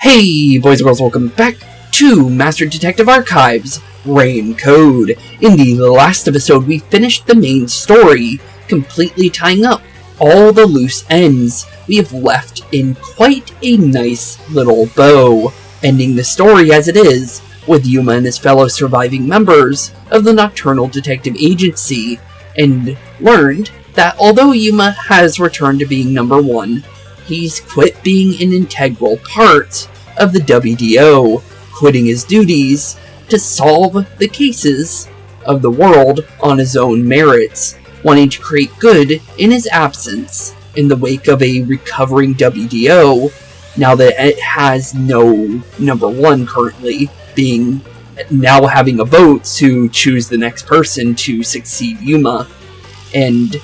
Hey boys and girls, welcome back to Master Detective Archives Rain Code. In the last episode we finished the main story, completely tying up all the loose ends we have left in quite a nice little bow, ending the story as it is with Yuma and his fellow surviving members of the Nocturnal Detective Agency, and learned that although Yuma has returned to being number one, he's quit being an integral part of the WDO, quitting his duties to solve the cases of the world on his own merits, wanting to create good in his absence in the wake of a recovering WDO, now that it has no number one currently, being now having a vote to choose the next person to succeed Yuma. And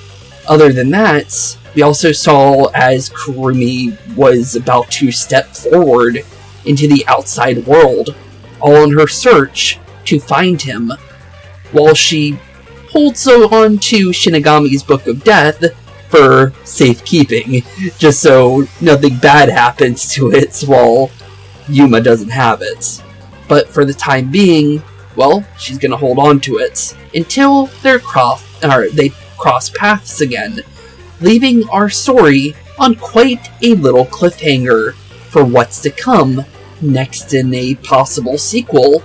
other than that, we also saw as Kurumi was about to step forward into the outside world, all in her search to find him, while she holds on to Shinigami's Book of Death for safekeeping, just so nothing bad happens to it while Yuma doesn't have it. But for the time being, well, she's gonna hold on to it until they cross paths again, leaving our story on quite a little cliffhanger for what's to come next in a possible sequel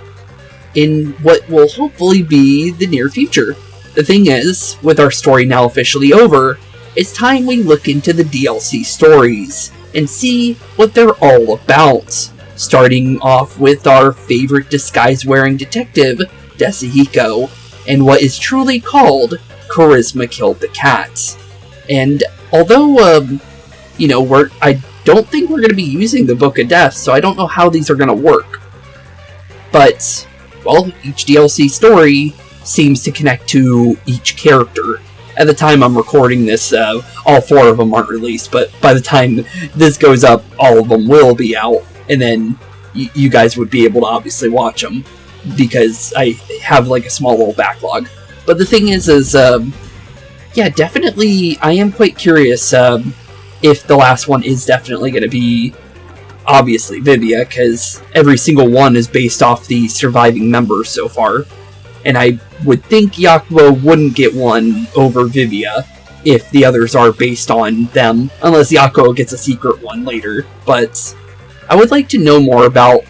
in what will hopefully be the near future. The thing is, with our story now officially over, it's time we look into the DLC stories and see what they're all about, starting off with our favorite disguise-wearing detective, Desahiko, and what is truly called Charisma Killed the Cat. And although, I don't think we're going to be using the Book of Death, so I don't know how these are going to work. But, well, each DLC story seems to connect to each character. At the time I'm recording this, all four of them aren't released, but by the time this goes up, all of them will be out, and then you guys would be able to obviously watch them, because I have like a small little backlog. But the thing is, yeah, definitely, I am quite curious if the last one is definitely going to be, obviously, Vivia, because every single one is based off the surviving members so far. And I would think Yakou wouldn't get one over Vivia if the others are based on them, unless Yakou gets a secret one later. But I would like to know more about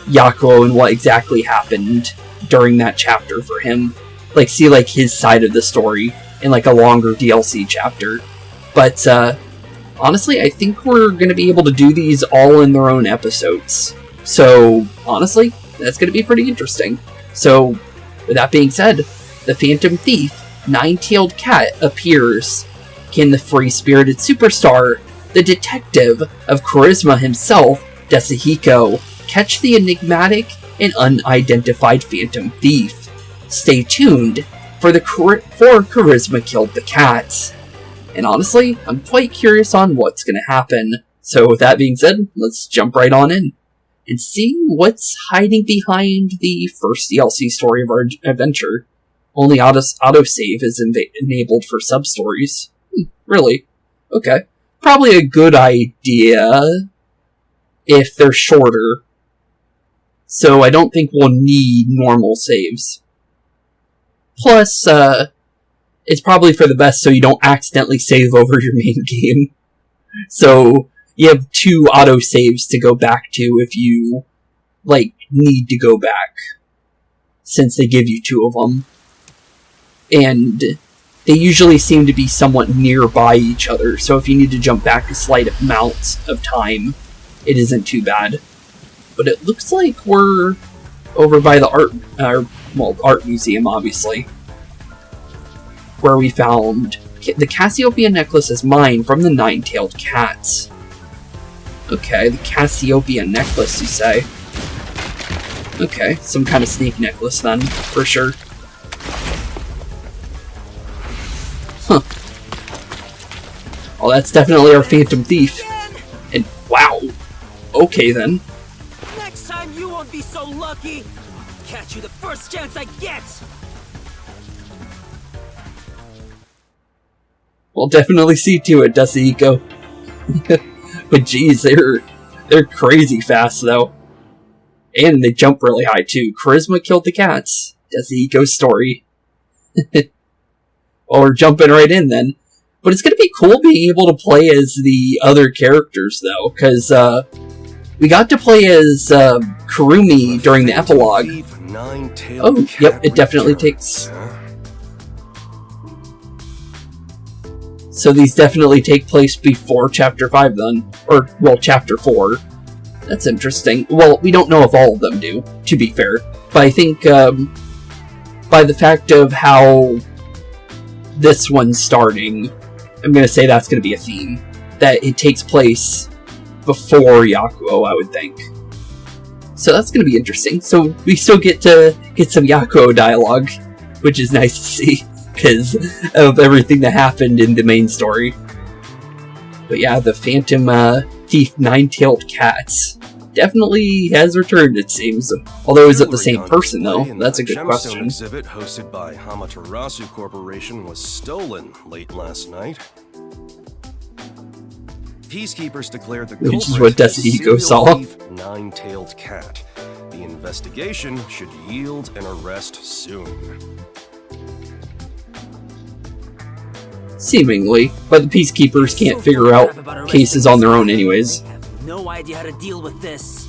Yakou and what exactly happened during that chapter for him. Like, see, like, his side of the story in, like, a longer DLC chapter. But, honestly, I think we're going to be able to do these all in their own episodes. So, honestly, that's going to be pretty interesting. So, with that being said, the Phantom Thief, Nine-Tailed Cat, appears. Can the free-spirited superstar, the detective of charisma himself, Desahiko, catch the enigmatic and unidentified Phantom Thief? Stay tuned for Charisma Killed the Cat. And honestly, I'm quite curious on what's going to happen. So with that being said, let's jump right on in and see what's hiding behind the first DLC story of our adventure. Only autosave is enabled for sub-stories. Really? Okay. Probably a good idea if they're shorter. So I don't think we'll need normal saves. Plus, it's probably for the best so you don't accidentally save over your main game. So, you have 2 autosaves to go back to if you, need to go back. Since they give you 2 of them. And they usually seem to be somewhat nearby each other, so if you need to jump back a slight amount of time, it isn't too bad. But it looks like we're over by the art museum, obviously, where we found the Cassiopeia necklace is mine from the Nine-Tailed Cat. Okay, the Cassiopeia necklace, you say? Okay, some kind of snake necklace then, for sure. Huh. Well, that's definitely our Phantom Thief. And wow. Okay then. Next time you won't be so lucky. I'll catch you the first chance I get. We'll definitely see to it, Desahiko. But geez, They're crazy fast, though. And they jump really high, too. Charisma killed the cats. That's the Eco story. Well, we're jumping right in, then. But it's going to be cool being able to play as the other characters, though. Because, we got to play as, Kurumi during the epilogue. Oh, yep, it definitely takes... So these definitely take place before Chapter 5, then. Or, well, Chapter 4. That's interesting. Well, we don't know if all of them do, to be fair. But I think, by the fact of how this one's starting, I'm going to say that's going to be a theme. That it takes place before Yakou, I would think. So that's going to be interesting. So we still get to get some Yakou dialogue, which is nice to see, because of everything that happened in the main story. But yeah, the Phantom Thief Nine-Tailed Cats definitely has returned, it seems. Although is it the same person, though? That's a good question. The exhibit hosted by Amaterasu Corporation was stolen late last night. Peacekeepers declared the Which is what Desahiko saw. Nine-tailed cat. The investigation should yield an arrest soon. Seemingly, but the Peacekeepers can't figure out cases on their own anyways. I have no idea how to deal with this.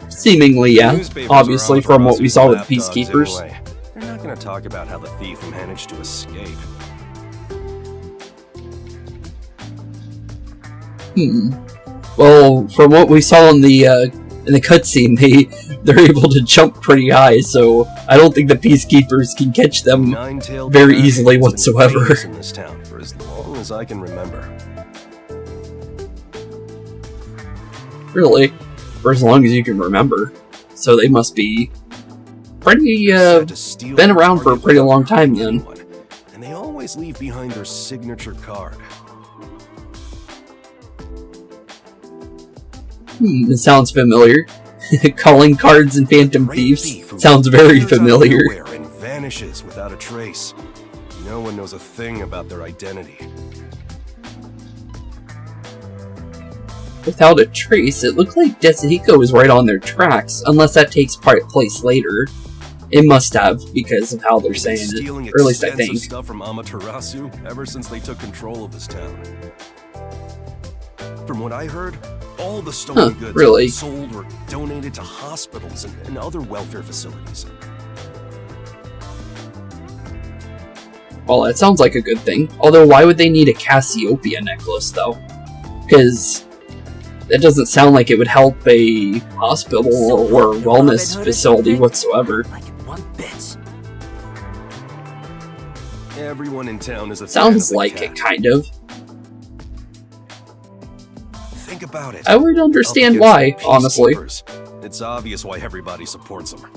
Seemingly, yeah. Obviously, from what we saw with the Peacekeepers. Anyway. They're not going to talk about how the thief managed to escape. Well, from what we saw in the cutscene, they're able to jump pretty high, so I don't think the Peacekeepers can catch them very easily whatsoever. In this town for as long as I can remember. Really? For as long as you can remember. So they must be pretty, been around for a pretty long time then. And they always leave behind their signature card. It sounds familiar. Calling cards and Phantom Thieves sounds very familiar. And vanishes without a trace. No one knows a thing about their identity. Without a trace, it looked like Desahiko was right on their tracks, unless that takes place later. It must have, because of how they're saying it, or at least I think. Stuff from Amaterasu ever since they took control of this town. From what I heard, all the stolen goods really? sold or donated to hospitals and other welfare facilities. Well, that sounds like a good thing. Although, why would they need a Cassiopeia necklace, though? Because that doesn't sound like it would help a hospital or wellness facility whatsoever. Like it one bit. Everyone in town is a Sounds fan of like the it, cat. kind of. Think about it. I would understand Up why, against the honestly. peacekeepers. It's obvious why everybody supports them.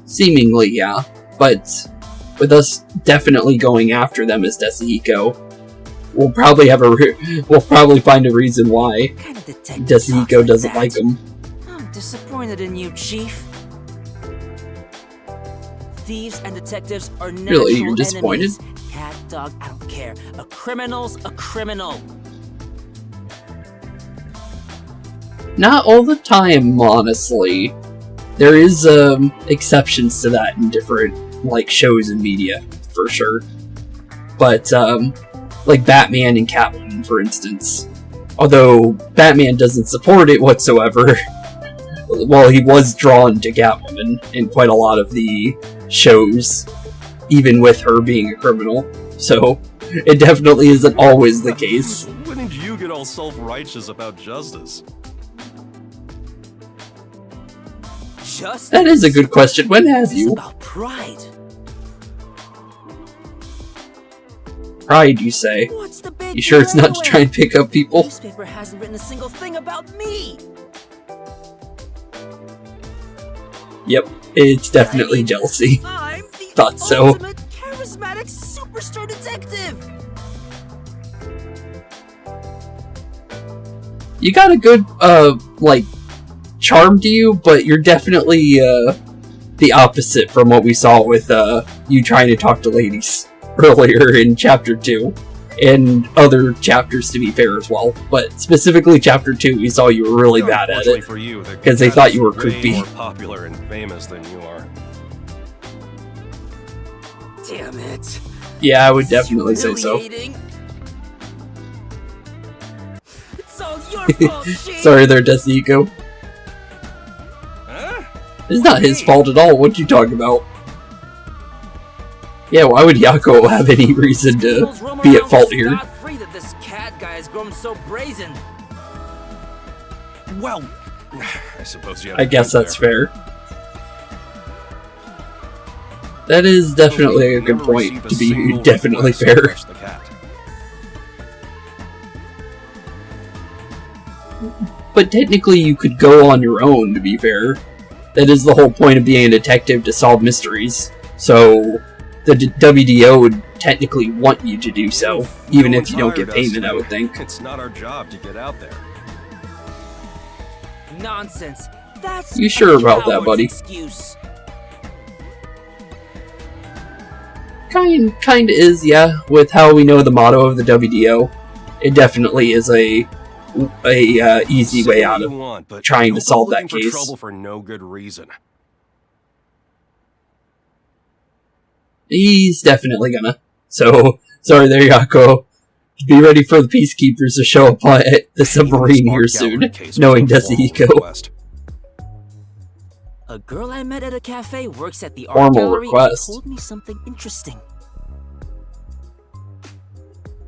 Seemingly, yeah. But with us definitely going after them as Desahiko, we'll probably find a reason why Kind of detective Desahiko talks doesn't that. like him. I'm disappointed in you, Chief. Thieves and detectives are natural Really, you're disappointed? enemies. Cat, dog, I don't care. A criminal's a criminal. Not all the time, honestly. There is exceptions to that in different like shows and media, for sure. But like Batman and Catwoman, for instance. Although Batman doesn't support it whatsoever. Well, he was drawn to Catwoman in quite a lot of the shows, even with her being a criminal. So it definitely isn't always the case. When did you get all self-righteous about justice? Just That is a good question. When have this is you? about pride. Pride, you say? What's the big You sure it's not to deal try and pick up people? The newspaper hasn't written a single thing about me. Yep, it's definitely jealousy. I'm the Thought so. ultimate charismatic superstar detective. You got a good, like, charm to you, but you're definitely, the opposite from what we saw with, you trying to talk to ladies earlier in Chapter 2. And other chapters, to be fair, as well. But specifically Chapter 2, we saw you were really bad at it. Because they thought you were creepy. More popular and famous than you are. Damn it. Yeah, I would definitely say so. It's all your fault, Chief. Sorry there, Desico. Huh? It's not his fault at all. What you talking about? Yeah, why would Yakou have any reason to be at fault here? Free that this cat guy has grown so brazen. Well, I suppose you have I guess that's fair. That is definitely a good point, to be definitely fair. But technically you could go on your own, to be fair. That is the whole point of being a detective, to solve mysteries. So the WDO would technically want you to do so, even if you don't get payment, I would think. It's not our job to get out there. Nonsense. That's you sure about that, buddy? Excuse. Kind is, yeah. With how we know the motto of the WDO, it definitely is a easy way out of trying to solve that case. Trouble for no good reason. He's definitely gonna. So, sorry there, Yakou. Be ready for the Peacekeepers to show up at the submarine here soon, knowing Desico. A girl I met at a cafe works at the art Formal gallery request. and told me something interesting.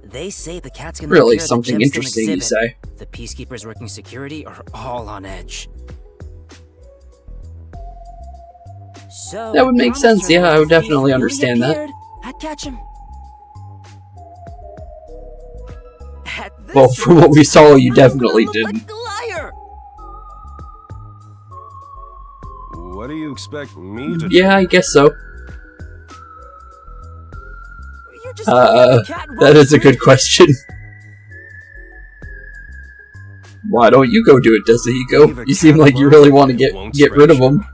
They say the cat's gonna Really, appear at the something gemstone interesting, you exhibit. say? The Peacekeepers working security are all on edge. So That would make sense, yeah, I would definitely understand that. I'd catch him. Well, from what we saw, you definitely didn't. What do you expect me to do? Yeah, I guess so. That is a good question. Why don't you go do it, Desico? You seem like you really want to get rid of him.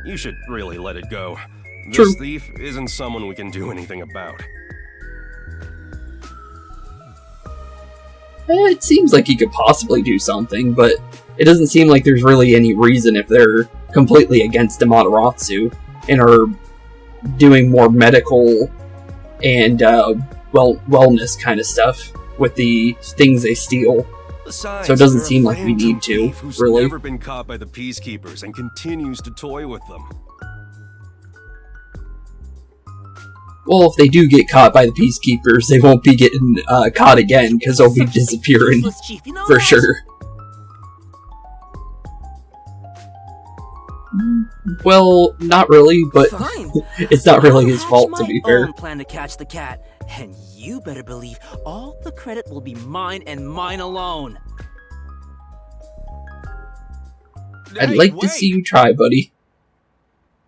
You should really let it go. True. This thief isn't someone we can do anything about. It seems like he could possibly do something, but it doesn't seem like there's really any reason if they're completely against Amaterasu and are doing more medical and wellness kind of stuff with the things they steal. Besides, so it doesn't seem like we need to, who's really. Never been caught by the Peacekeepers and continues to toy with them. Well, if they do get caught by the Peacekeepers, they won't be getting caught again, because they'll be disappearing, for sure. Well, not really, but it's not really his fault, to be fair. I plan to catch the cat, and you better believe all the credit will be mine and mine alone. I'd like to see you try, buddy.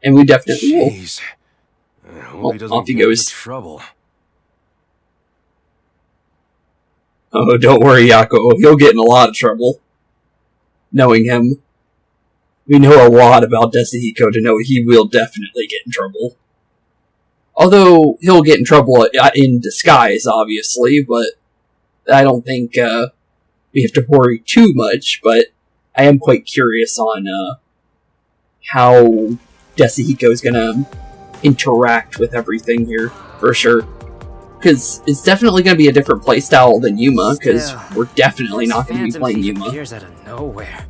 And we definitely will. Well, off he goes. Trouble. Oh, don't worry, Yakou. He'll get in a lot of trouble. Knowing him. We know a lot about Desico to know he will definitely get in trouble. Although, he'll get in trouble in disguise, obviously, but I don't think we have to worry too much, but I am quite curious on how Desico's gonna interact with everything here, for sure. Because it's definitely going to be a different playstyle than Yuma, because we're definitely not going to be playing Yuma. Appears out of nowhere.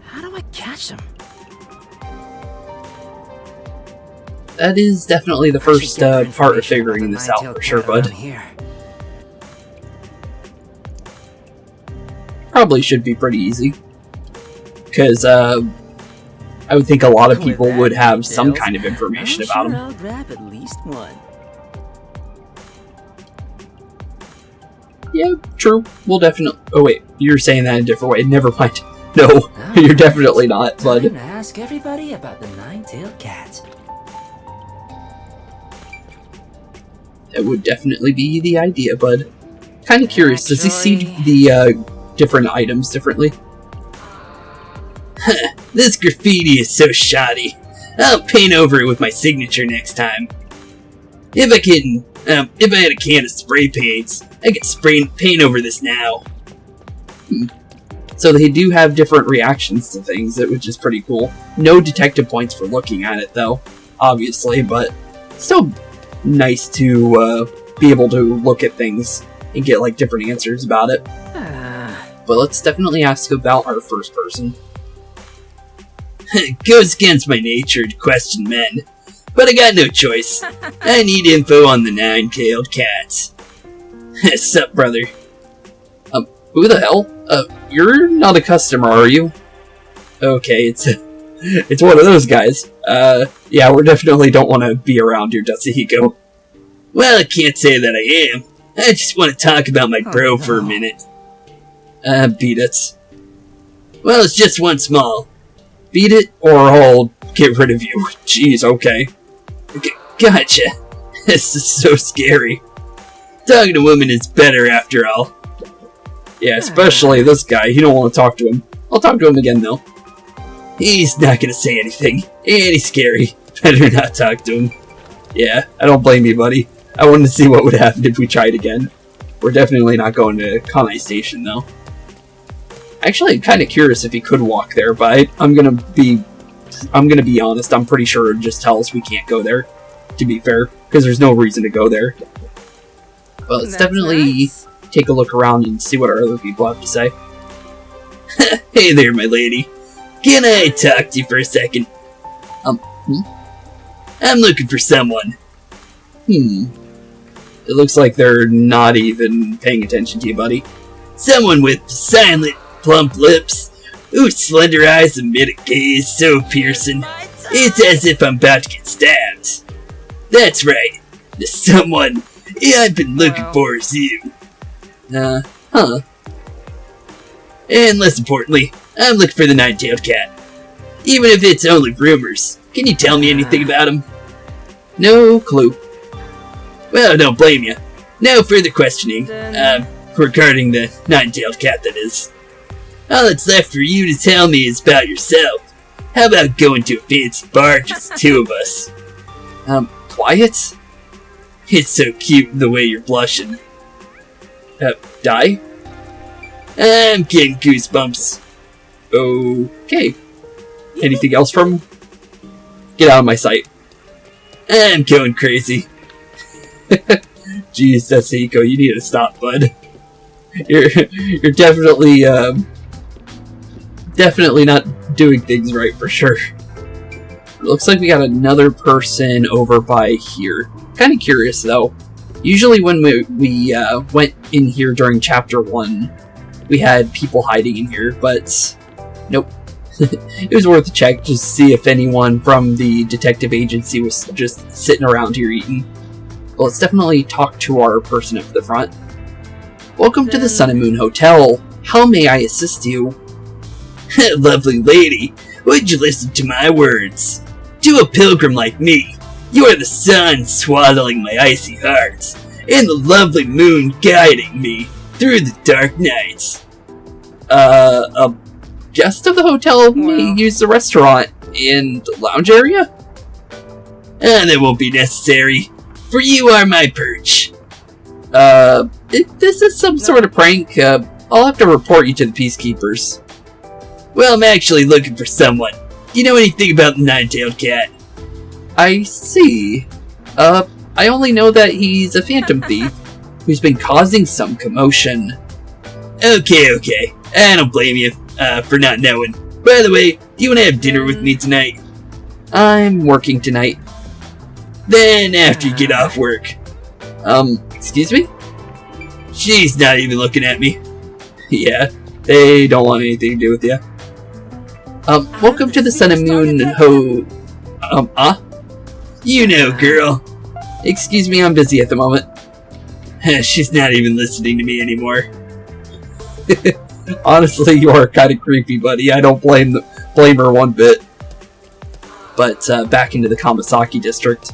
How do I catch him? That is definitely the first part of figuring this out, for sure, bud. Probably should be pretty easy. Because, I would think a lot of people would have some kind of information about him. I'll grab at least one. Yeah, true. We'll definitely... Oh wait, you're saying that in a different way. Never mind. No, you're definitely not, bud. Time to ask everybody about the nine-tailed cat. That would definitely be the idea, bud. Kind of curious, does he see the different items differently? Huh, this graffiti is so shoddy. I'll paint over it with my signature next time. If I had a can of spray paints, I could spray paint over this now. So they do have different reactions to things, which is pretty cool. No detective points for looking at it, though, obviously, but still nice to be able to look at things and get, like, different answers about it. But let's definitely ask about our first person. It goes against my nature to question men, but I got no choice. I need info on the nine-tailed cats. Sup, brother? Who the hell? You're not a customer, are you? Okay, it's one of those guys. Yeah, we definitely don't want to be around your Datsuhiko. Well, I can't say that I am. I just want to talk about my bro for a minute. Beat it. Well, it's just one small. Beat it, or I'll get rid of you. Jeez, okay. Gotcha. This is so scary. Talking to women is better after all. Yeah, especially this guy. You don't want to talk to him. I'll talk to him again, though. He's not gonna say anything. And he's scary. Better not talk to him. Yeah, I don't blame you, buddy. I wanted to see what would happen if we tried again. We're definitely not going to Kanai Station, though. Actually, I'm kind of curious if he could walk there, but I'm gonna be honest. I'm pretty sure it'd just tell us we can't go there. To be fair, because there's no reason to go there. But let's definitely take a look around and see what our other people have to say. Hey there, my lady. Can I talk to you for a second? I'm looking for someone. It looks like they're not even paying attention to you, buddy. Someone with silent, plump lips, whose slender eyes emit a gaze so piercing, it's as if I'm about to get stabbed. That's right. The someone I've been looking for is you. And less importantly, I'm looking for the nine-tailed cat. Even if it's only rumors, can you tell me anything about him? No clue. Well, don't blame you. No further questioning. Regarding the nine-tailed cat, that is. All that's left for you to tell me is about yourself. How about going to a fancy bar, just the two of us? Quiet? It's so cute the way you're blushing. Die? I'm getting goosebumps. Okay. Anything else from? Get out of my sight. I'm going crazy. Jeez, Datsuhiko, you need to stop, bud. You're definitely not doing things right for sure. It looks like we got another person over by here. Kind of curious though. Usually when we went in here during chapter 1, we had people hiding in here, but nope. It was worth a check just to see if anyone from the detective agency was just sitting around here eating. Well, let's definitely talk to our person up the front. Welcome to the Sun and Moon Hotel. How may I assist you? Lovely lady, would you listen to my words? To a pilgrim like me, you are the sun swaddling my icy heart, and the lovely moon guiding me through the dark nights. A guest of the hotel may use the restaurant and the lounge area? That won't be necessary, for you are my perch. If this is some sort of prank, I'll have to report you to the peacekeepers. Well, I'm actually looking for someone. Do you know anything about the nine-tailed cat? I see. I only know that he's a phantom thief who's been causing some commotion. Okay. I don't blame you for not knowing. By the way, do you want to have dinner with me tonight? I'm working tonight. Then after you get off work. Excuse me? She's not even looking at me. Yeah, they don't want anything to do with you. Welcome to the Sun and Moon You know, girl. Excuse me, I'm busy at the moment. She's not even listening to me anymore. Honestly, you are kind of creepy, buddy. I don't blame her one bit. But back into the Kamasaki district.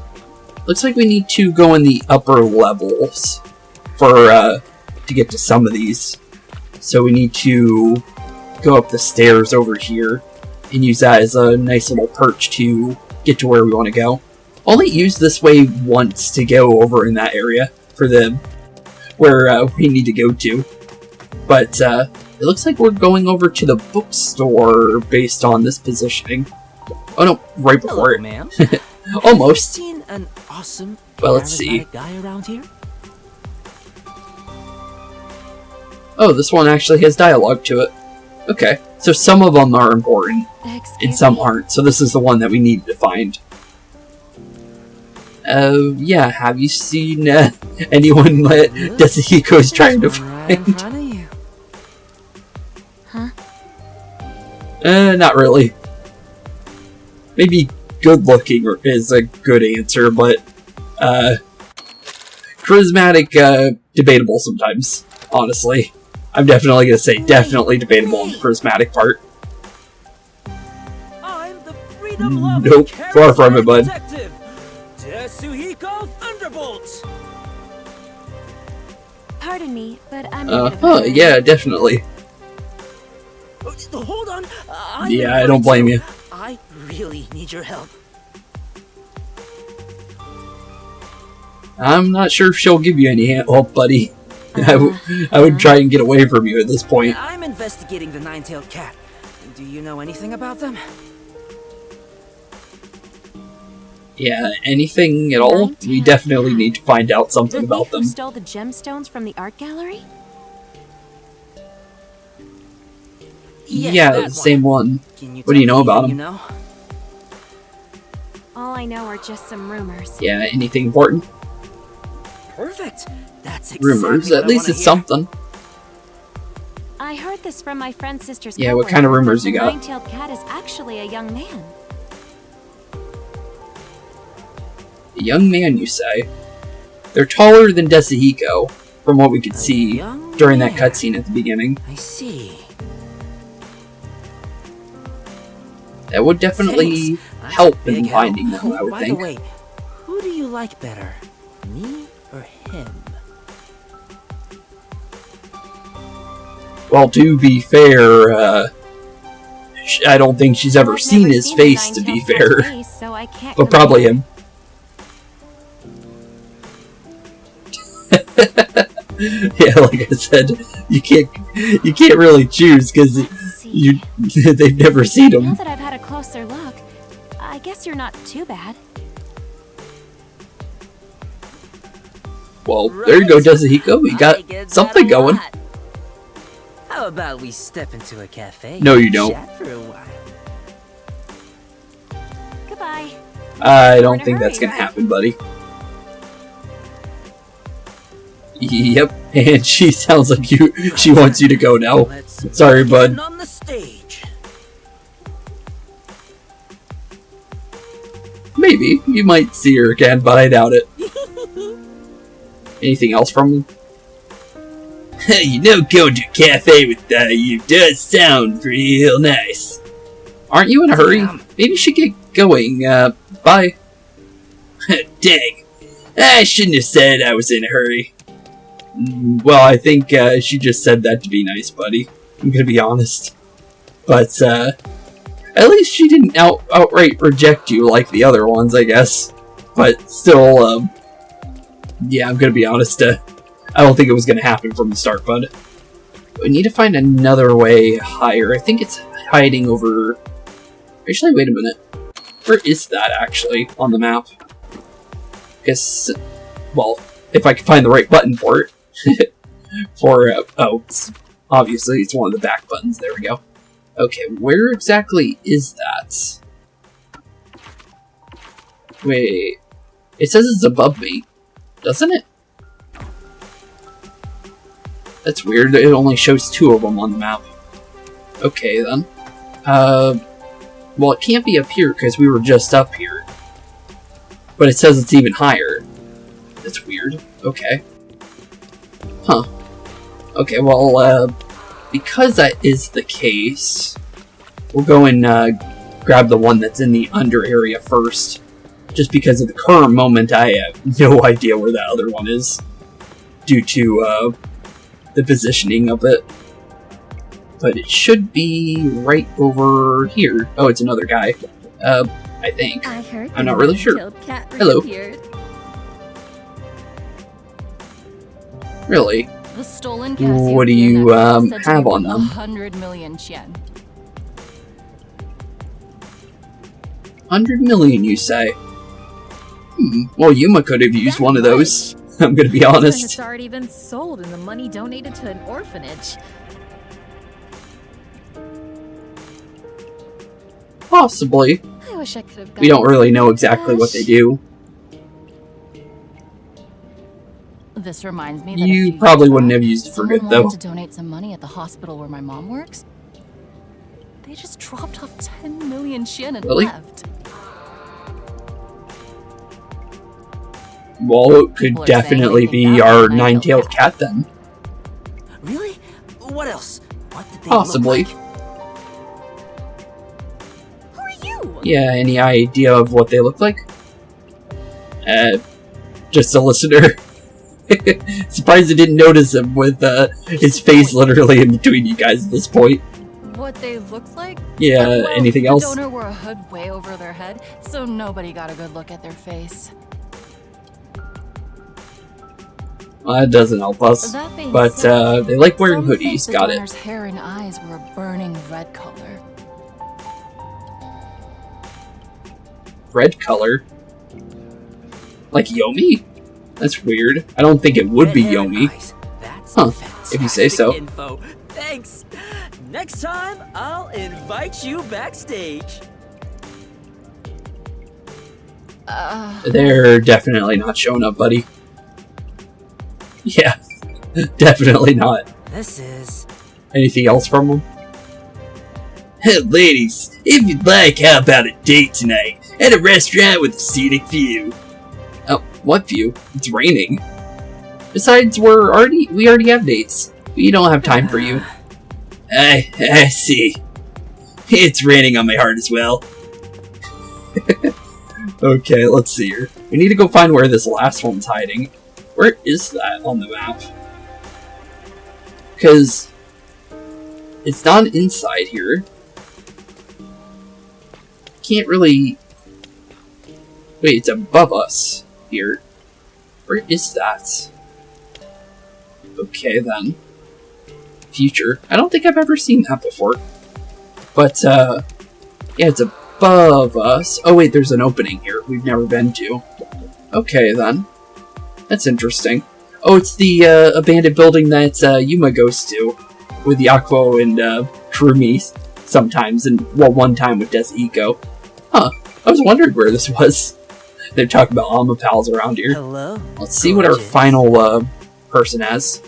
Looks like we need to go in the upper levels for to get to some of these. So we need to go up the stairs over here and use that as a nice little perch to get to where we want to go. only used this way once to go over in that area for the where we need to go to. But it looks like we're going over to the bookstore based on this positioning. Oh no, right before it. Ma'am. Almost. Seen an awesome Well, let's see. guy around here? Oh, this one actually has dialogue to it. Okay, so some of them are important, and some aren't. So this is the one that we need to find. Yeah, have you seen anyone that Desahiko is trying to Right in find? front of you. Not really. Maybe good looking is a good answer, but charismatic, debatable sometimes, honestly. I'm definitely gonna say definitely debatable on the charismatic part. I'm the freedom-loving, Nope, far from it, bud. detective, Tetsuhiko Thunderbolt. Pardon me, but I'm Yeah, definitely. Oh, hold on. Yeah, I don't blame you. I really need your help. I'm not sure if she'll give you any help, buddy. I would try and get away from you at this point. I'm investigating the nine-tailed cat. Do you know anything about them? Yeah, anything at all? We definitely need to find out something about who them. stole the gemstones from the art gallery? Yes, Yeah, that the same one. Can you What do you tell know me about anything them? You know? All I know are just some rumors. Yeah, anything important? Perfect. That's exactly Rumors. what At I least wanna it's hear. something. I heard this from my friend's sister's Yeah, what coworker, kind of rumors that you got? The nine-tailed cat is actually a young man. A young man, you say? They're taller than Desahiko, from what we could see young during that man. cutscene at the beginning. I see. That would definitely Thanks. That's help a big in help. finding them, I would By think. the way, who do you like better, me or him? Well, to be fair, I don't think she's ever I've seen never his seen face, the to be nine-tailed cat's fair. face, so I can't But probably compare. him. Yeah, like I said, you can't really choose because Let's see. they've never seen Now him. that I've had a closer look, I guess you're not too bad. Well, there you go, Desahiko. We I got get that something a going. lot. How about we step into a cafe? No, you and don't. Chat for a while. Goodbye. I We're don't in a think that's hurry, gonna right? happen, buddy. Yep, and she sounds like she wants you to go now. Let's Sorry, get bud. in on the stage. Maybe. You might see her again, but I doubt it. Anything else from him? You know, going to a cafe with you does sound real nice. Aren't you in a hurry? Damn. Maybe you should get going. Bye. Dang. I shouldn't have said I was in a hurry. Well, I think she just said that to be nice, buddy. I'm gonna be honest. But, at least she didn't outright reject you like the other ones, I guess. But still, yeah, I'm gonna be honest, I don't think it was gonna happen from the start, bud. We need to find another way higher. I think it's hiding over... Actually, wait a minute. Where is that, actually, on the map? Guess... Well, if I can find the right button for it. Obviously, it's one of the back buttons. There we go. Okay, where exactly is that? Wait... It says it's above me. Doesn't it? That's weird. It only shows 2 of them on the map. Okay, then. Well, it can't be up here, because we were just up here. But it says it's even higher. That's weird. Okay. Huh. Okay, well, because that is the case, we'll go and, grab the one that's in the under area first. Just because at the current moment, I have no idea where that other one is. Due to, the positioning of it. But it should be right over here. Oh, it's another guy. I think. I heard I'm not really sure. nine-tailed cat Hello. reappeared. Really? The stolen What do you have on them? 100 million yen. 100 million, you say? Well, Yuma could have used one of those. I'm gonna be honest. It's already been sold and the money donated to an orphanage. Possibly. I wish I could have. We don't really know exactly what they do. This reminds me that You probably wouldn't have used it for good, though. to donate some money at the hospital where my mom works. They just dropped off 10 million yen and Really? left. Well, it could People are saying definitely they think be that our was a nine-tailed nine-tailed cat then. Really? What else? What did they Possibly. look like? Who are you? Yeah, any idea of what they look like? Just a listener. Surprised I didn't notice him with his face literally in between you guys at this point. What they look like? Yeah, Well, anything else? The donor wore a hood way over their head, so nobody got a good look at their face. Well, that doesn't help us. That being But said, they like wearing some think hoodies, the got it. donor's hair and eyes were a burning red color. Red color? Like Yomi? That's weird. I don't think it would be Red hair and Yomi. eyes. That's Huh, if you say so. fantastic Info. Thanks. Next time, I'll invite you backstage. They're definitely not showing up, buddy. Yeah, definitely not. This is... Anything else from them? Hey, ladies, if you'd like, how about a date tonight at a restaurant with a scenic view? Oh, what view? It's raining. Besides, we already have dates. We don't have time for you. I see. It's raining on my heart as well. Okay, let's see here. We need to go find where this last one's hiding. Where is that on the map? Because it's not inside here. Can't really... Wait, it's above us here. Where is that? Okay, then. Future. I don't think I've ever seen that before. But, yeah, it's above us. Oh, wait, there's an opening here we've never been to. Okay, then. That's interesting. Oh, it's the abandoned building that Yuma goes to. With Yakou and Kurumi sometimes, and, well, one time with Desihiko. Huh. I was wondering where this was. They're talking about Alma pals around here. Hello? Let's see what our final person has.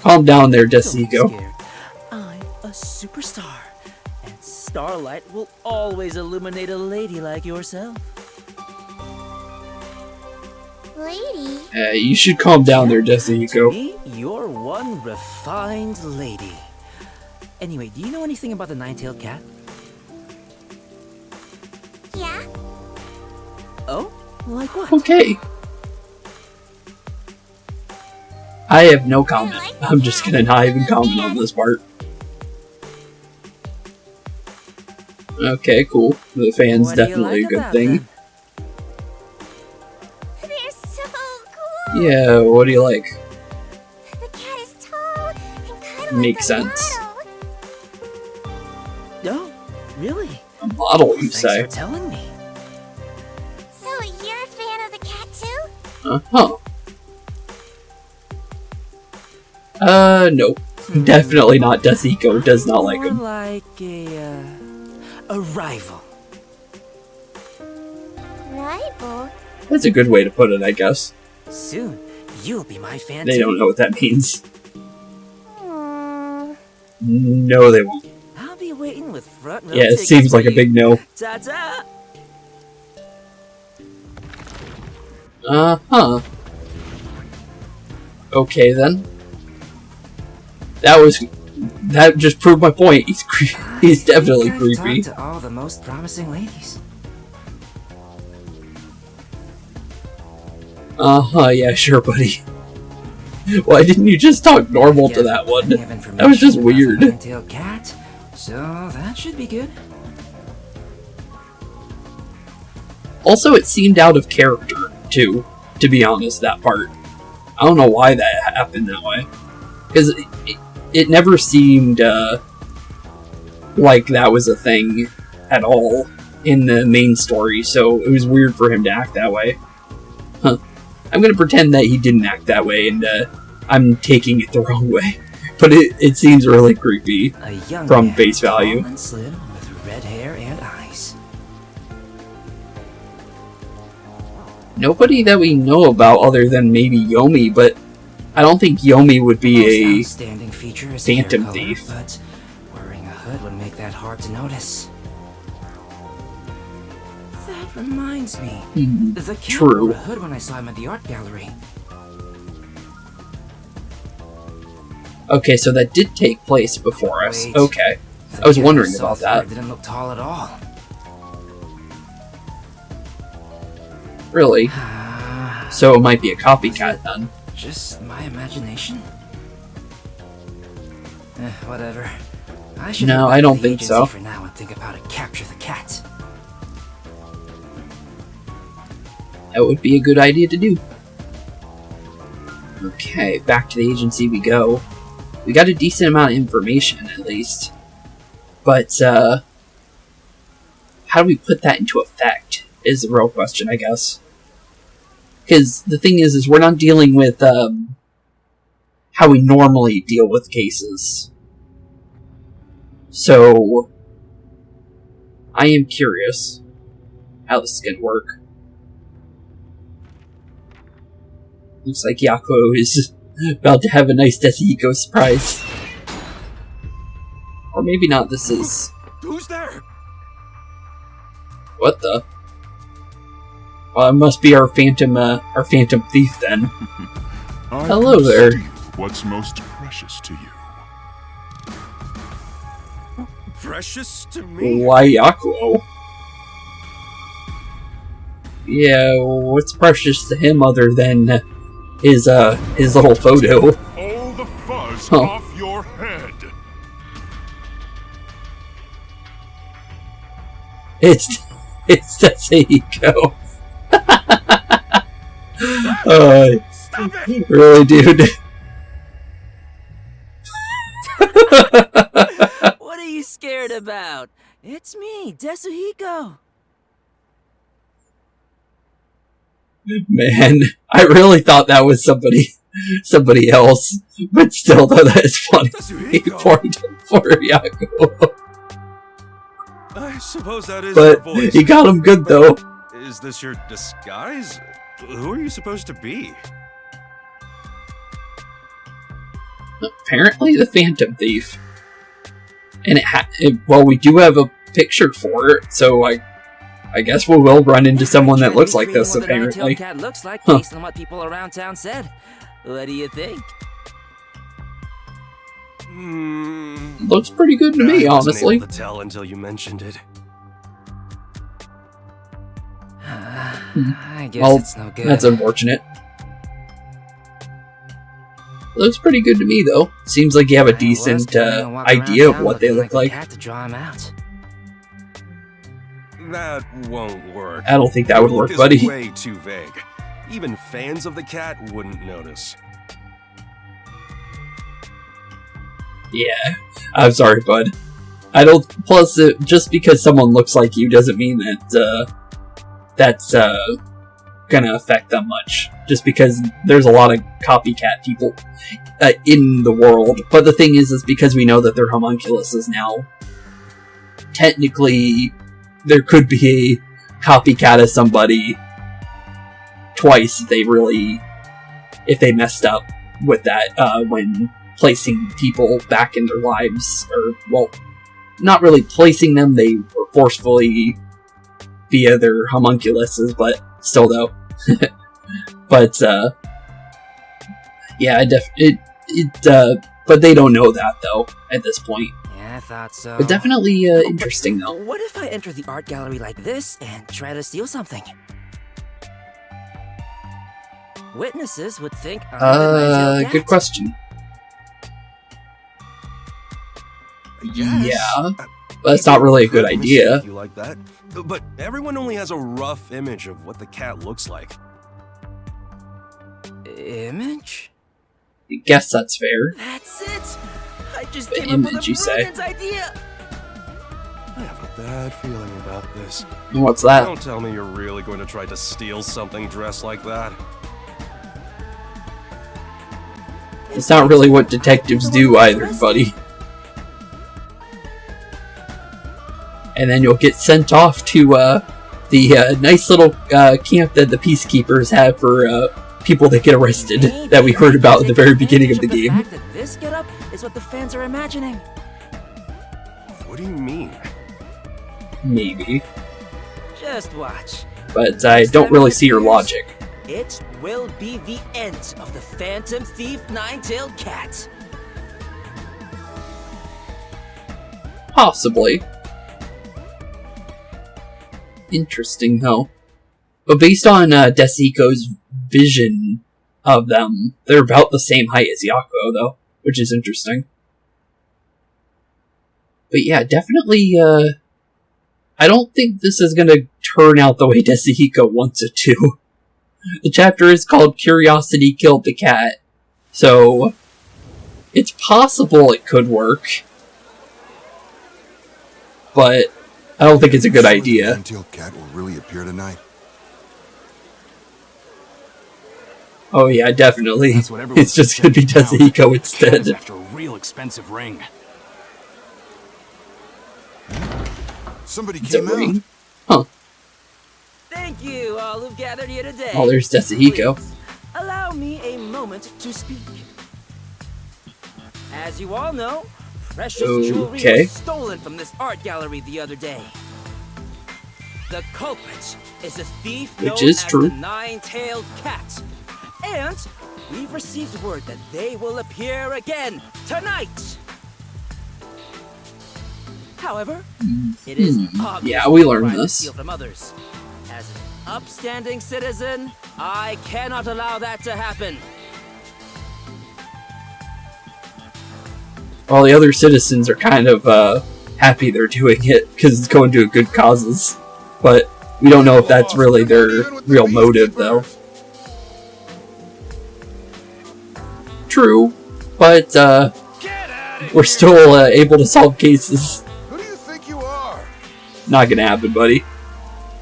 Calm down there, Don't be Desihiko. scared. I'm a superstar. And starlight will always illuminate a lady like yourself. Lady? You should calm down there, To Desihiko. me, you're one refined lady. Anyway, do you know anything about the nine-tailed cat? Yeah? Oh? Like what? Okay. I have no comment. I'm just gonna not even comment on this part. Okay, cool. The fan's What do you definitely like a good about thing. them? They're so cool! Yeah, what do you like? The cat is tall and kind of Makes like a sense. model. Oh, really? A model, you Thanks say? for telling me. So you're a fan of the cat too? Uh-huh. Nope. Definitely not. Desihiko does not like More him. like a rival. Rival? That's a good way to put it, I guess. Soon, you'll be my fan They too. don't know what that means. No, they won't. I'll be waiting with front row Yeah, it tickets seems for like a you. big no. Ta-ta! Uh-huh. Okay, then. That just proved my point. He's definitely I've creepy. talked to all the most promising ladies. Uh-huh, yeah, sure, buddy. Why didn't you just talk normal to Gathered that one? plenty of That was just information about the weird. nine-tailed cat, So that should be good. Also, it seemed out of character, too, to be honest, that part. I don't know why that happened that way. Because it never seemed like that was a thing at all in the main story, so it was weird for him to act that way. Huh. I'm gonna pretend that he didn't act that way, and I'm taking it the wrong way. But it seems really creepy from face value. Tall and slim with red hair and eyes. Nobody that we know about other than maybe Yomi, but I don't think Yomi would be a phantom thief. But wearing a hood would make that hard to notice. That reminds me. The cat wore a hood when I saw him at the art gallery. Okay, so that did take place before us. Okay. I was wondering about that. Didn't look tall at all. Really? So it might be a copycat then. Just my imagination? Whatever. I should No, I don't think so. For now and think of how to capture the cat. That would be a good idea to do. Okay, back to the agency we go. We got a decent amount of information, at least. But, how do we put that into effect, is the real question, I guess. Because the thing is we're not dealing with, how we normally deal with cases. So, I am curious how this is going to work. Looks like Yakou is about to have a nice Desihiko surprise. Or maybe not, this is... Who's there? What the? Well, it must be our phantom thief then. Hello there. What's most precious to you? Precious to me? Why Yakou? Yeah, what's precious to him other than his little photo? All the fuzz off your head. It's Desihiko. Stop it! Really, dude? What are you scared about? It's me, Desihiko. Man, I really thought that was somebody else, but still, though, that is funny. For Yakou. I suppose that is But your voice. he got him good, though. Is this your disguise? Who are you supposed to be? Apparently the Phantom Thief. And well, we do have a picture for it, so I guess we will run into someone that looks like this, apparently. Cat looks like based on what people around town said. What do you think? Looks pretty good to me, I wasn't honestly. able to tell until you mentioned it. I guess Well, it's no good. that's unfortunate. Looks pretty good to me, though. Seems like you have a decent idea of what they look like. To draw him out. That won't work. I don't think that would work, Is buddy. way too vague. Even fans of the cat wouldn't notice. Yeah, I'm sorry, bud. I don't. Plus, just because someone looks like you doesn't mean that that's gonna affect them much. Just because there's a lot of copycat people in the world. But the thing is because we know that they're homunculuses now. Technically, there could be a copycat of somebody twice if they messed up with that when placing people back in their lives, or, well, not really placing them, they were forcefully via their homunculuses, but still though. But, yeah, but they don't know that, though, at this point. Yeah, I thought so. But definitely interesting, though. What if I enter the art gallery like this and try to steal something? Witnesses would think Good question. guess. Yeah, but it's not really a good idea. You like that? But everyone only has a rough image of what the cat looks like. Image? I guess that's fair. That's it! I just The came up with image, a you say? brilliant idea! I have a bad feeling about this. And what's that? Don't tell me you're really going to try to steal something dressed like that. It's not really what detectives do either, buddy. And then you'll get sent off to the nice little camp that the peacekeepers have for people that get arrested that we heard about at the very beginning of the game. fact that this getup is what the fans are imagining. What do you mean? Maybe. Just watch. But I don't really see your logic. It will be the end of the Phantom Thief Nine-Tailed Cat. Possibly. Interesting, though. But based on Desihiko's vision of them, they're about the same height as Yakou, though, which is interesting. But yeah, definitely, I don't think this is gonna turn out the way Desihiko wants it to. The chapter is called Curiosity Killed the Cat, so it's possible it could work. But I don't think it's a good idea. The nine-tailed cat will really appear tonight. Oh yeah, definitely. That's what everyone's It's just gonna be saying now. Desihiko instead. After a real expensive ring. Somebody It's a came out. ring? Huh. Thank you, all who've gathered here today. Oh, there's Desihiko. Please, allow me a moment to speak. As you all know, precious jewelry Okay. was stolen from this art gallery the other day. The culprit is a thief Which known is as true. the Nine-Tailed Cat. And we've received word that they will appear again tonight. However, it is obvious Yeah, we learned crime to this. steal from others. As an upstanding citizen, I cannot allow that to happen. All the other citizens are kind of happy they're doing it because it's going to good causes. But we don't know if that's really their real motive, though. True, but we're still able to solve cases. Who do you think you are? Not gonna happen, buddy.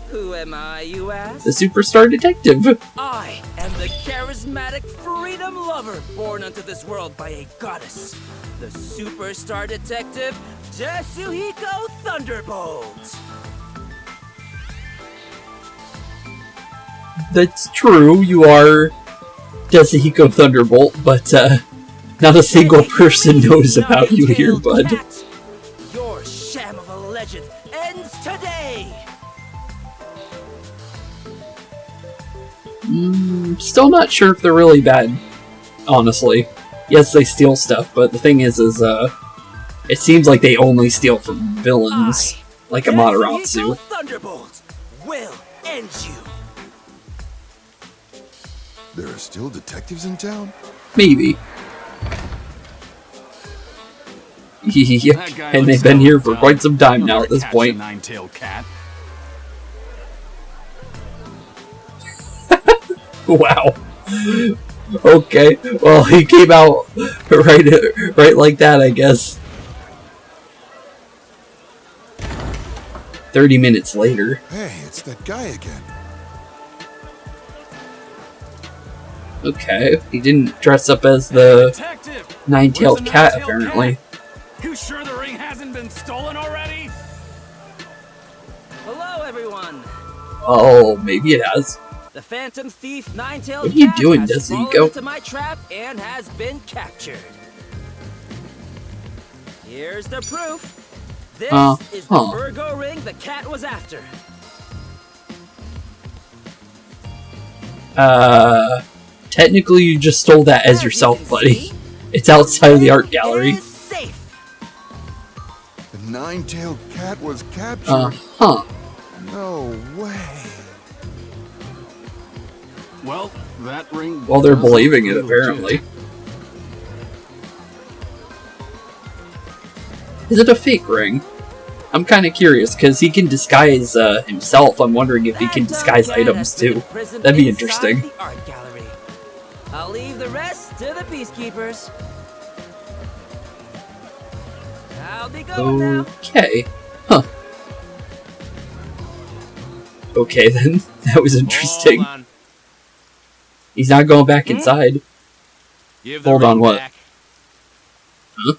Who am I, you ask? The superstar detective. I am the charismatic freedom lover born unto this world by a goddess. The superstar detective, Desihiko Thunderbolt. That's true, you are Desihiko Thunderbolt, but not a single person knows about you here, bud. Cat, your sham of a legend ends today. Still not sure if they're really bad, honestly. Yes, they steal stuff, but the thing is it seems like they only steal from villains, like Amaterasu. Desihiko Thunderbolt will end you. There are still detectives in town? Maybe. Yep, That guy and looks they've been so here for dumb. quite some time You'll now never at this catch point. a nine-tailed cat. Wow. Okay, well, he came out right like that, I guess. 30 minutes later. Hey, it's that guy again. Okay, he didn't dress up as the Detective! nine-tailed Where's the cat, nine-tailed apparently. cat? You sure the ring hasn't been stolen already? Hello, everyone. Oh, maybe it has. The Phantom Thief Nine-Tailed What are you Cat doing, has fallen Desihiko? into my trap and has been captured. Here's the proof. This is the Virgo ring the cat was after. Technically you just stole that as yourself, buddy. It's outside of the art gallery. It is safe. The nine-tailed cat was captured. Uh-huh. No way. Well, that ring... Well, they're does believing it, look apparently. Is it a fake ring? I'm kind of curious, because he can disguise himself. I'm wondering if he can disguise items, too. That'd be interesting. The art gallery. I'll leave the rest to the peacekeepers. I'll be going now. Okay. Huh. Okay, then. That was interesting. Hold on. He's not going back inside. Give the Hold on, ring what? back. Huh?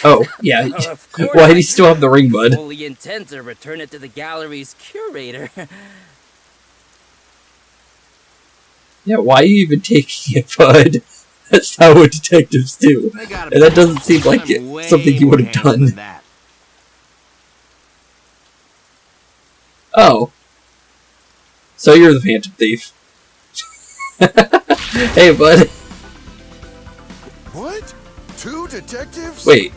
Oh, yeah. Of course Why I do you still have the ring, bud? fully intend to return it to the gallery's curator. Yeah, why are you even taking it, bud? That's not what detectives do. They gotta And that be- doesn't seem like I'm way something you would have more handsome done. than that. Oh. So you're the Phantom Thief. Hey, bud. What? 2 detectives? Wait.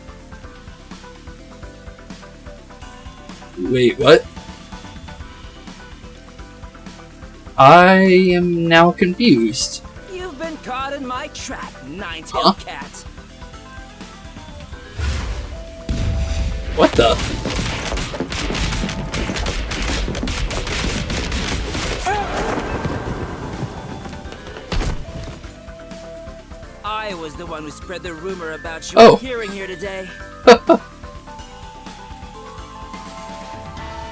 Wait, what? I am now confused. You've been caught in my trap, nine-tailed cat. What the? I was the one who spread the rumor about you Oh. appearing here today.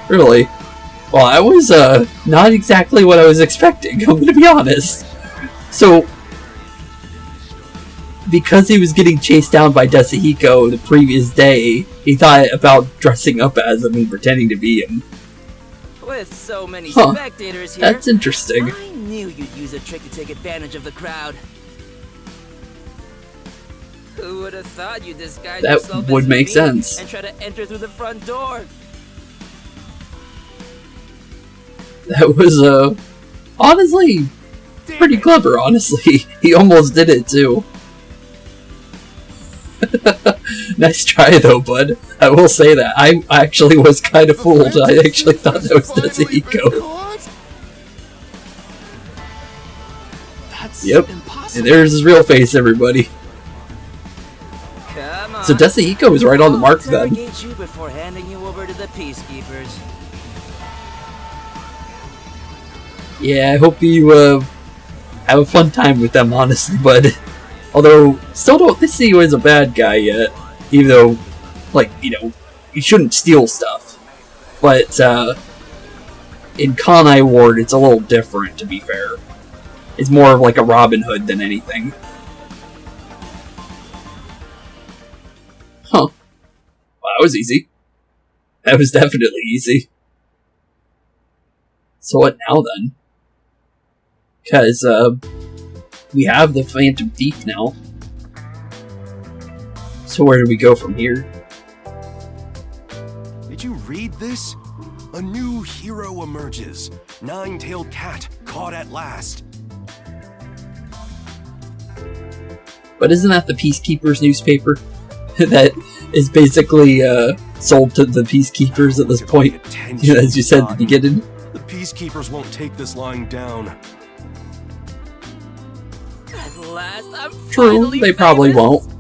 Really? Well, that was, not exactly what I was expecting, I'm gonna be honest. So, because he was getting chased down by Desahiko the previous day, he thought about dressing up as him and pretending to be him. With so many Huh. spectators here, That's interesting. I knew you'd use a trick to take advantage of the crowd. Who would have thought you'd disguise That yourself would as make me sense. and try to enter through the front door? That was, honestly, pretty clever, honestly. He almost did it, too. Nice try, though, bud. I will say that. I actually was kind of fooled. I actually thought that was Desahiko. That's Yep. impossible. And there's his real face, everybody. Come on. So Desahiko was right on the mark I'll then. interrogate you before handing you over to the peacekeepers. Yeah, I hope you, have a fun time with them, honestly, bud. Although, still don't see you as a bad guy yet. Even though, like, you know, you shouldn't steal stuff. But, in Kanai Ward, it's a little different, to be fair. It's more of like a Robin Hood than anything. Huh. Well, that was easy. That was definitely easy. So what now, then? Because, we have the Phantom Thief now. So where do we go from here? Did you read this? A new hero emerges. Nine-tailed cat caught at last. But isn't that the Peacekeepers newspaper? That is basically, sold to the Peacekeepers at this point. Attention, As you said at the beginning. The peacekeepers won't take this lying down. At last, I'm True, finally they probably famous. won't.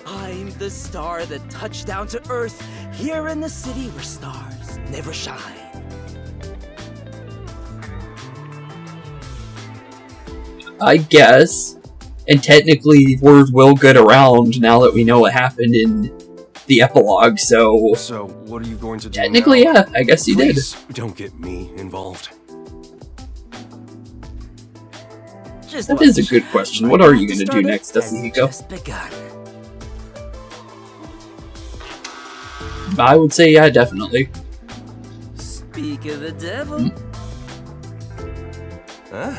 I'm the star that touched down to Earth, here in the city where stars never shine. I guess. And technically, word will get around now that we know what happened in the epilogue, so... So, what are you going to do Technically, now? yeah, I guess you did. Please, don't get me involved. Just That watch. is a good question. My What are you path going to do started next, has Desahiko? just begun. I would say, yeah, definitely. Speak of the devil. Huh?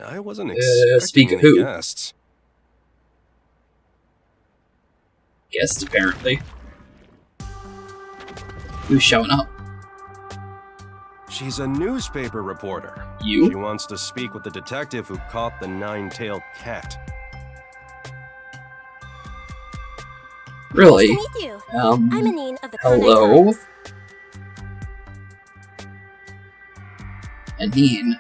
I wasn't expecting speak of any who? guests. Guest, apparently. Who's showing up? She's a newspaper reporter. You? She wants to speak with the detective who caught the nine-tailed cat. Really? Nice to meet you. I'm Anine of the Kanai hello? Times. Anine.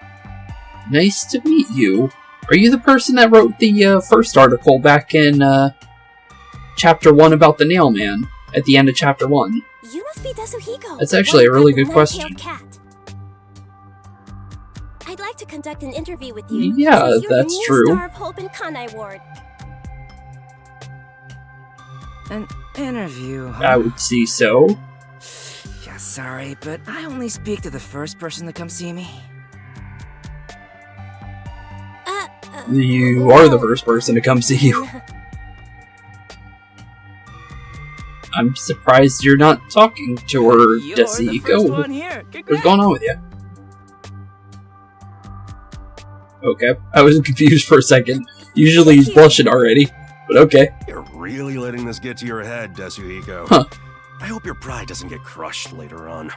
Nice to meet you. Are you the person that wrote the first article back in Chapter 1 about the nail man at the end of Chapter 1? You must be Desuhiko. That's actually a really good question. Cat. I'd like to conduct an interview with you. Yeah, since you're that's the new true. Star of Hope in Kanai Ward. An interview, huh? I would see so. Yeah, sorry, but I only speak to the first person to come see me. You are the first person to come see you. I'm surprised you're not talking to her, Desuhiko. What's going on with you? Okay, I was confused for a second. Usually he's blushing already, but okay. You're really letting this get to your head, Desuhiko. Huh. I hope your pride doesn't get crushed later on.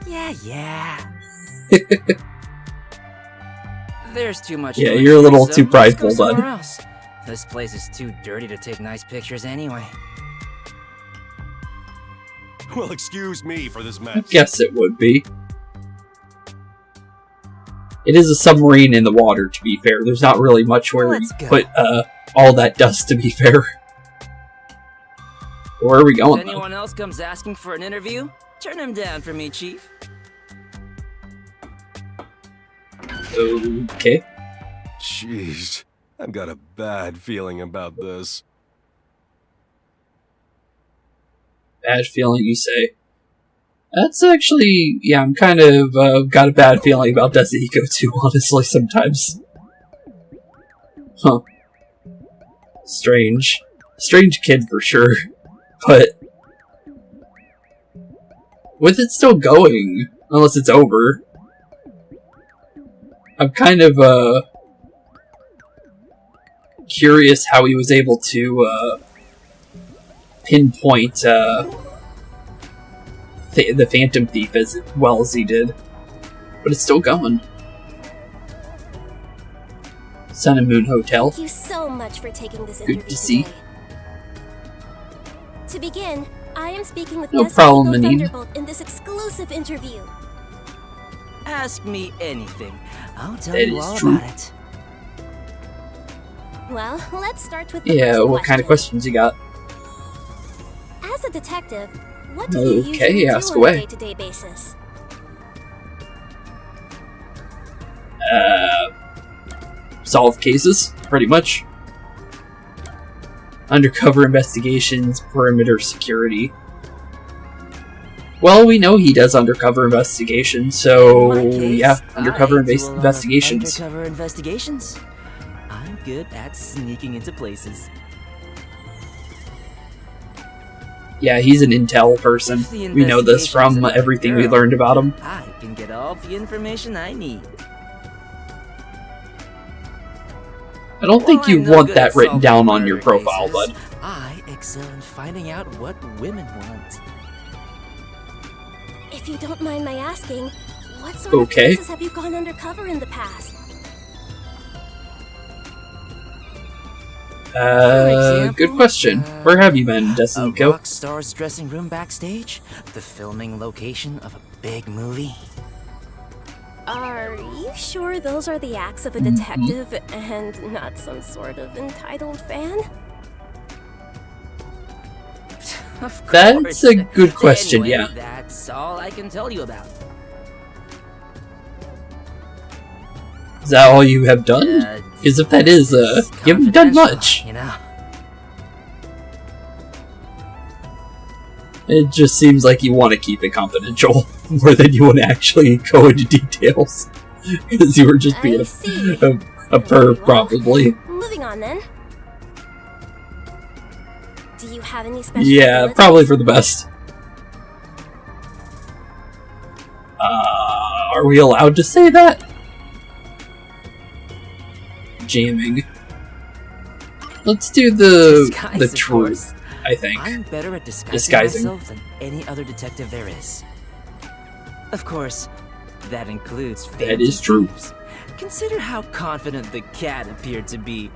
Yeah. There's too much. Yeah, you're a little too prideful, bud. bud. This place is too dirty to take nice pictures anyway. Well, excuse me for this mess. I guess it would be. It is a submarine in the water, to be fair. There's not really much where you put all that dust, to be fair. Where are we going, If anyone else comes asking for an interview, turn him down for me, Chief. Okay. Jeez, I've got a bad feeling about this. Bad feeling, you say? That's actually, yeah, I'm kind of got a bad feeling about Desuhiko too, honestly, sometimes. Huh. Strange. Strange kid for sure. But with it still going, unless it's over, I'm kind of curious how he was able to pinpoint the Phantom Thief as well as he did. But it's still going. Sun and Moon Hotel. Thank you so much for taking this Good interview to see. today. To begin, I am speaking with No Desuhiko problem, Anine. Thunderbolt in this exclusive interview. Ask me anything. I'll tell That you is all true. about it. Well, let's start with the Yeah, first what kind of questions you got? As a detective, what do you Okay, usually ask do on away. a day-to-day basis? Solve cases, pretty much. Undercover investigations, perimeter security. Well, we know he does undercover investigations, so In my case, yeah, undercover I do a lot of investigations. Undercover investigations. I'm good at sneaking into places. Yeah, he's an intel person. If the We know this investigation's from about a everything we girl, learned about him. I can get all the information I need. I don't think While you I'm no want good that at written solving down on your murder profile, cases, bud. I excel in finding out what women want. If you don't mind my asking, what sort of Okay. places have you gone undercover in the past? Good question. Where have you been, A Desuhiko? rock star's dressing room backstage? The filming location of a big movie? Are you sure those are the acts of a Mm-hmm. detective and not some sort of entitled fan? Of That's course. a good question, Anyway, yeah. That's all I can tell you about. Is that all you have done? Because if that is, you haven't done much. You know. It just seems like you want to keep it confidential more than you want to actually go into details. Because you were just being I see. a perv, probably. Moving on then. Do you have any special Yeah, abilities? probably for the best. Are we allowed to say that? Jamming. Let's do the Disguise, of truth, I think. I'm better at disguising Disguising. myself than any other detective there is. Of course, that includes That is true. thieves. Consider how confident the cat appeared to be.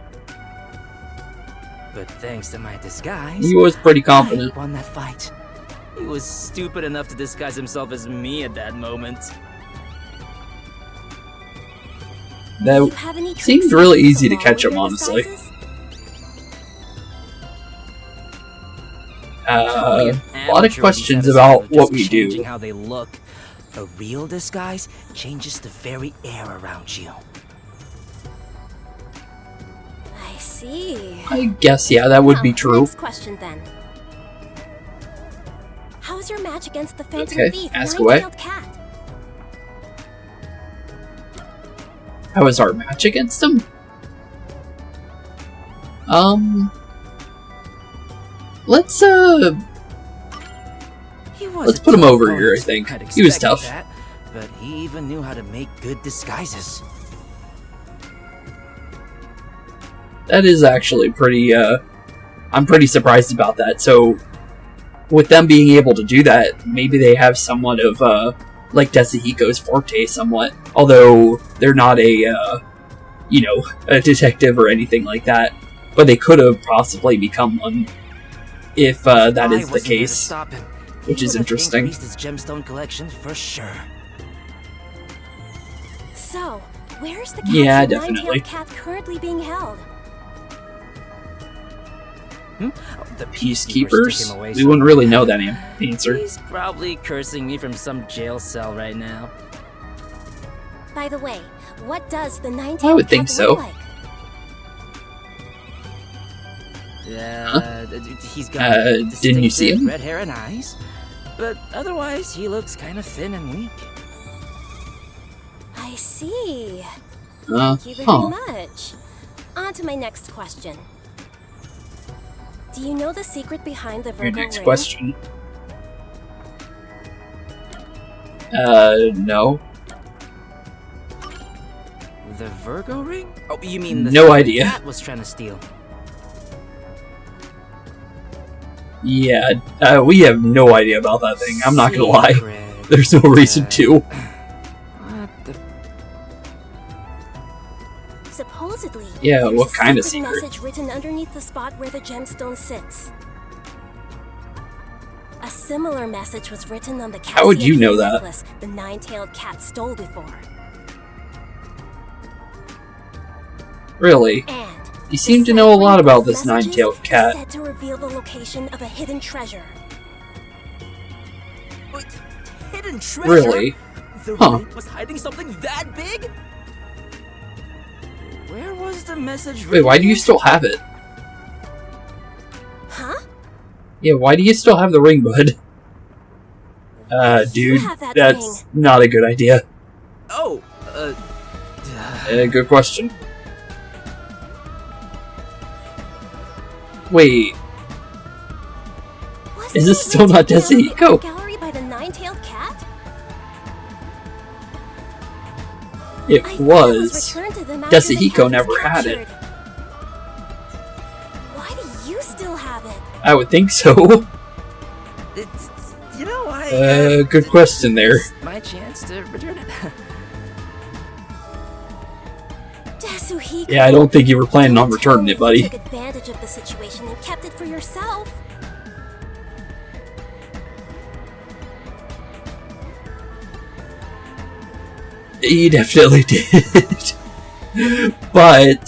But thanks to my disguise, He was pretty confident. I won that fight. He was stupid enough to disguise himself as me at that moment. Do you That have any seemed tricks really you use easy to along catch with him, your honestly. disguises? A lot of questions about what we do. Changing how they look. A real disguise changes the very air around you. I see. I guess, yeah, that would be true. Next question then. How's your match against the Phantom Thief, ask away. Nine-tailed cat? How is our match against him? Let's put him over here, I think. He was tough. That, but he even knew how to make good disguises. That is actually pretty, I'm pretty surprised about that. So, with them being able to do that, maybe they have somewhat of, like Desahiko's forte somewhat. Although, they're not a, you know, a detective or anything like that. But they could have possibly become one, if that is the case. Which is interesting. His gemstone collection for sure. So, where's the yeah, definitely. cat currently being held? The Peacekeepers? We wouldn't really know that answer. He's probably cursing me from some jail cell right now. By the way, what does the nine-tailed cat I would think so. look like? He's got didn't you see him? Red hair and eyes, but otherwise he looks kind of thin and weak. I see. Thank you very much. On to my next question. Do you know the secret behind the Virgo Next ring? question. No. The Virgo ring? Oh, you mean the no thing idea. The cat was trying to steal? Yeah, we have no idea about that thing. I'm not gonna lie. There's no reason to. What the? Supposedly, yeah, there's what a kind of secret secret? message written underneath the spot where the gemstone sits. A similar message was written on the How would you know that? necklace the nine-tailed cat stole before. Really? And You seem to know a lot about this nine-tailed cat. said to reveal the location of a hidden treasure. Wait, hidden treasure? Really? The Huh. ring was hiding something that big? Where was the message? Wait, why do you still have it? Huh? Yeah, why do you still have the ring, bud? Dude, have that that's not a good idea. Oh, Good question. Wait, Wasn't is this it still not written down in the Desahiko? art gallery by the nine-tailed cat? It I thought was. returned to them after the Desahiko cat was never had it. captured. Why do you still have it? I would think so. it's, you know, I... Good question there. It's my chance to return it. Desahiko, Yeah, I don't think you were planning on returning it, buddy. You took advantage of the situation and kept it for yourself. He definitely did. But,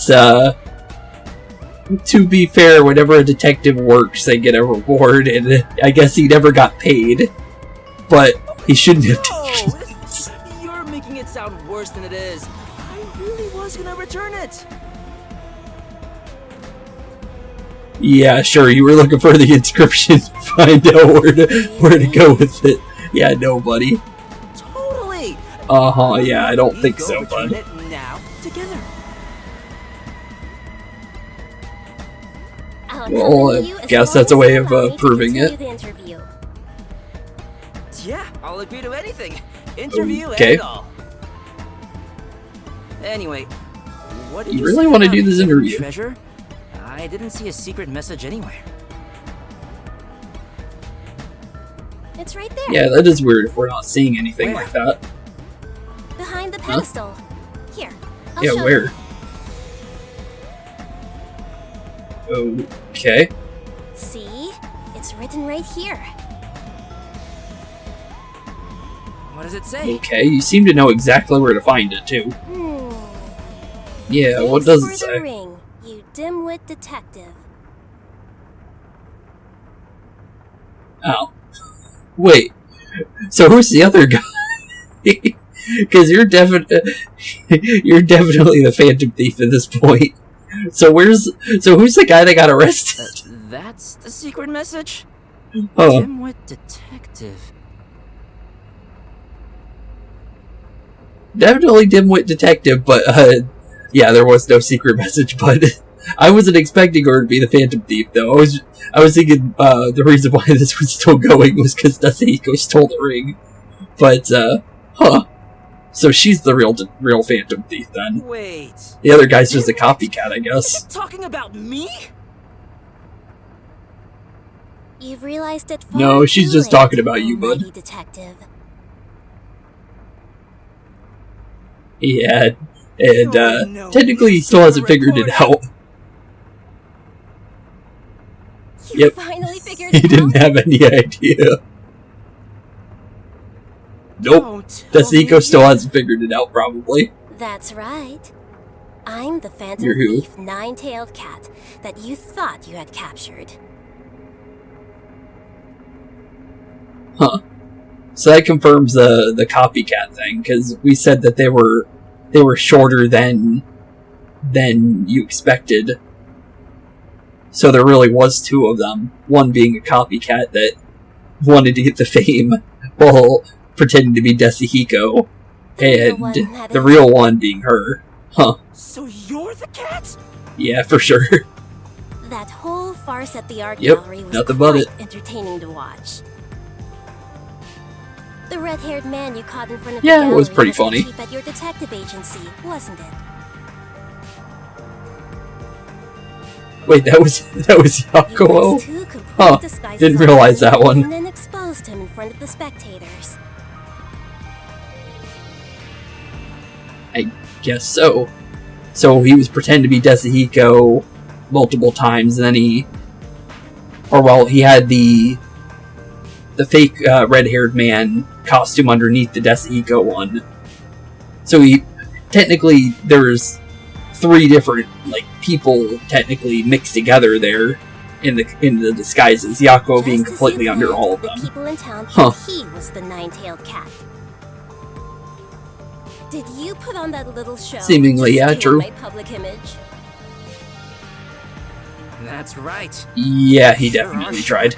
to be fair, whenever a detective works, they get a reward, and I guess he never got paid. But he shouldn't have taken it. You're making it sound worse than it is. I really was gonna return it. Yeah, sure, you were looking for the inscription to find out where to go with it. Yeah, no, buddy. Totally. Uh-huh, yeah, I don't think Go so, return bud. it now, together. Well, I guess that's a way of proving it. Yeah, I'll agree to anything. Interview Okay. and all. Anyway, what did You you really say want to about do this hidden interview? Treasure? I didn't see a secret message anywhere. It's right there. Yeah, that is weird if we're not seeing anything like that. Behind the pedestal. Here. I'll Yeah, show where? you. Okay. See? It's written right here. What does it say? Okay, you seem to know exactly where to find it, too. Yeah, what does it Thanks for the say? ring, you dimwit detective. Oh. Wait. So who's the other guy? Because you're definitely the Phantom Thief at this point. So who's the guy that got arrested? That's the secret message? Oh. Dimwit detective. Definitely Dimwit detective, but yeah, there was no secret message, but I wasn't expecting her to be the Phantom Thief, though. I was thinking the reason why this was still going was because Dasahiko stole the ring. But, huh. So she's the real Phantom Thief, then. Wait. The other guy's just a copycat, I guess. You're talking about me? You've realized it. No, she's just talking about you, bud. Detective. Yeah, and technically he still hasn't figured it out. You finally figured He it out? didn't have any idea. Nope. Dasahiko still hasn't figured it out, probably. That's right. I'm the Phantom You're who? Thief, nine-tailed cat that you thought you had captured. Huh. So that confirms the copycat thing, because we said that they were shorter than you expected. So there really was two of them. One being a copycat that wanted to get the fame while pretending to be Dasahiko, and the real one being her. Huh. So you're the cat? Yeah, for sure. That whole farce at the art Yep, gallery was nothing but quite it. entertaining to watch. The red-haired man you caught in front of Yeah, the it gallery was pretty the funny. chief at your detective agency, wasn't it? Wait, that was Yakou? Huh, didn't realize that one. And then exposed him in front of the spectators. I guess so. So he was pretending to be Dasahiko multiple times, and then he had the fake red-haired man costume underneath the Dasahiko one. So technically there's three different people technically mixed together there in the disguises. Yakou being completely under all of them. The people in town Huh. thought he was the nine-tailed cat. Did you put on that little show? Seemingly, to yeah, steal true. My public image? That's right. Yeah, he definitely tried.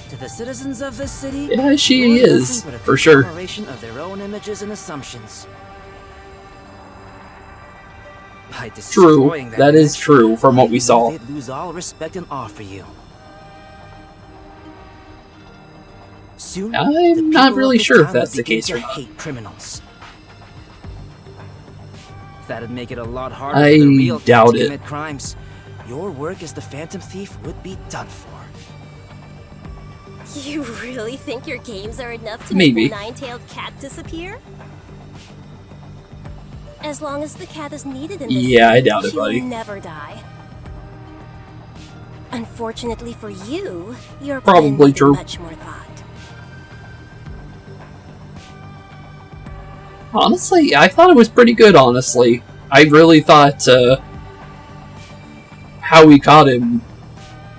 To the citizens of this city, Yeah, she you're is, nothing but a for sure. conglomeration of their own images and assumptions. By True, destroying that is image, true from what we saw. they'd lose all respect and awe for you. Soon, the I'm not people really of this sure if town that's would the begin case to or not. hate criminals. That'd make it a lot harder I for the real doubt to it. commit crimes. Your work as the Phantom Thief would be done for. You really think your games are enough to Maybe. make the nine-tailed cat disappear? As long as the cat is needed in this Yeah, I city, doubt it, she buddy. will never die. Unfortunately for you, your Probably plan needed true. much more thought. Honestly, I thought it was pretty good, honestly. I really thought how we caught him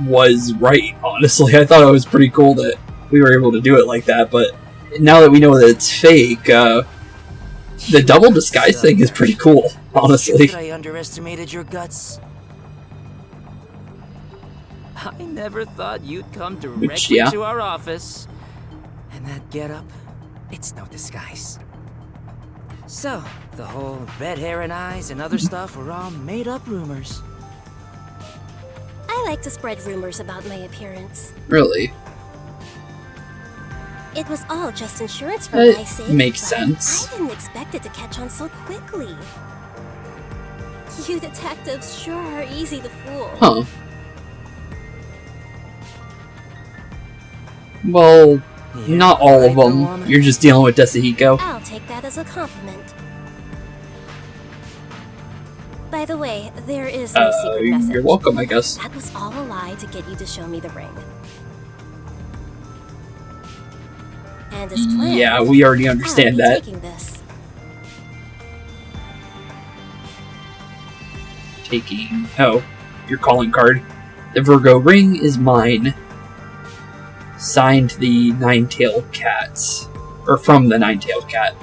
was right, honestly. I thought it was pretty cool that we were able to do it like that, but now that we know that it's fake, the double disguise thing is pretty cool, honestly. I underestimated your guts. I never thought you'd come directly yeah. to our office. And that getup, it's no disguise. So, the whole red hair and eyes and other stuff were all made-up rumors. I like to spread rumors about my appearance. Really? It was all just insurance for That my sake. makes but sense. I didn't expect it to catch on so quickly. You detectives sure are easy to fool. Huh. Well, Yeah, not all of right, them. woman. You're just dealing with Dasahiko. I'll take that as a compliment. By the way, there is no secret message. You're welcome, I guess. That was all a lie to get you to show me the ring. And as planned, Yeah, we already understand I'll be that. taking this. Taking... Oh, your calling card. The Virgo ring is mine. Signed the Nine-Tailed Cats. Or from the Nine-Tailed Cat.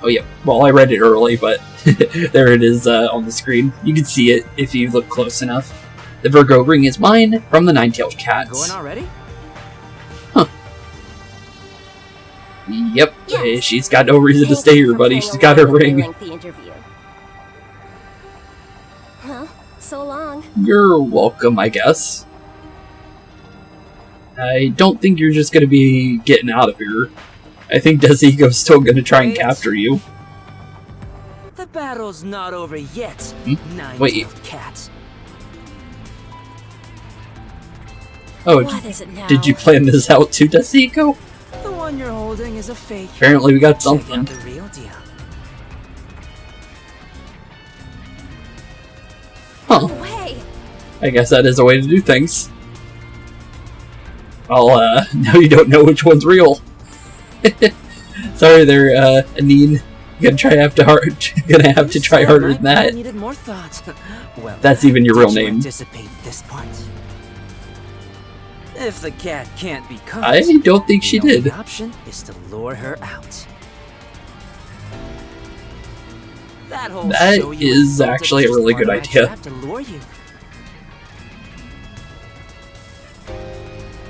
Oh yeah, well I read it early, but there it is on the screen. You can see it if you look close enough. The Virgo ring is mine from the Nine-Tailed Cats. Going already? Huh. Yep, Yes. she's got no reason to stay here, buddy. She's got her ring. Well, so long. You're welcome, I guess. I don't think you're just gonna be getting out of here. I think Desigo's still gonna try and capture you. The battle's not over yet. Wait. Cat. Oh, What is it now? did you plan this out too, Desigo? The one you're holding is a fake. Apparently we got Check something. out the real deal. Huh. No way. I guess that is a way to do things. Well, now you don't know which one's real. Sorry there, Anine. You're gonna have to try harder than that. Needed more thought. Well, That's even your real did you name. Anticipate this part. If the cat can't be caught, I don't think she the only did. option is to lure her out. That whole That show you is insulted actually a was really just good part of my idea. trap to lure you.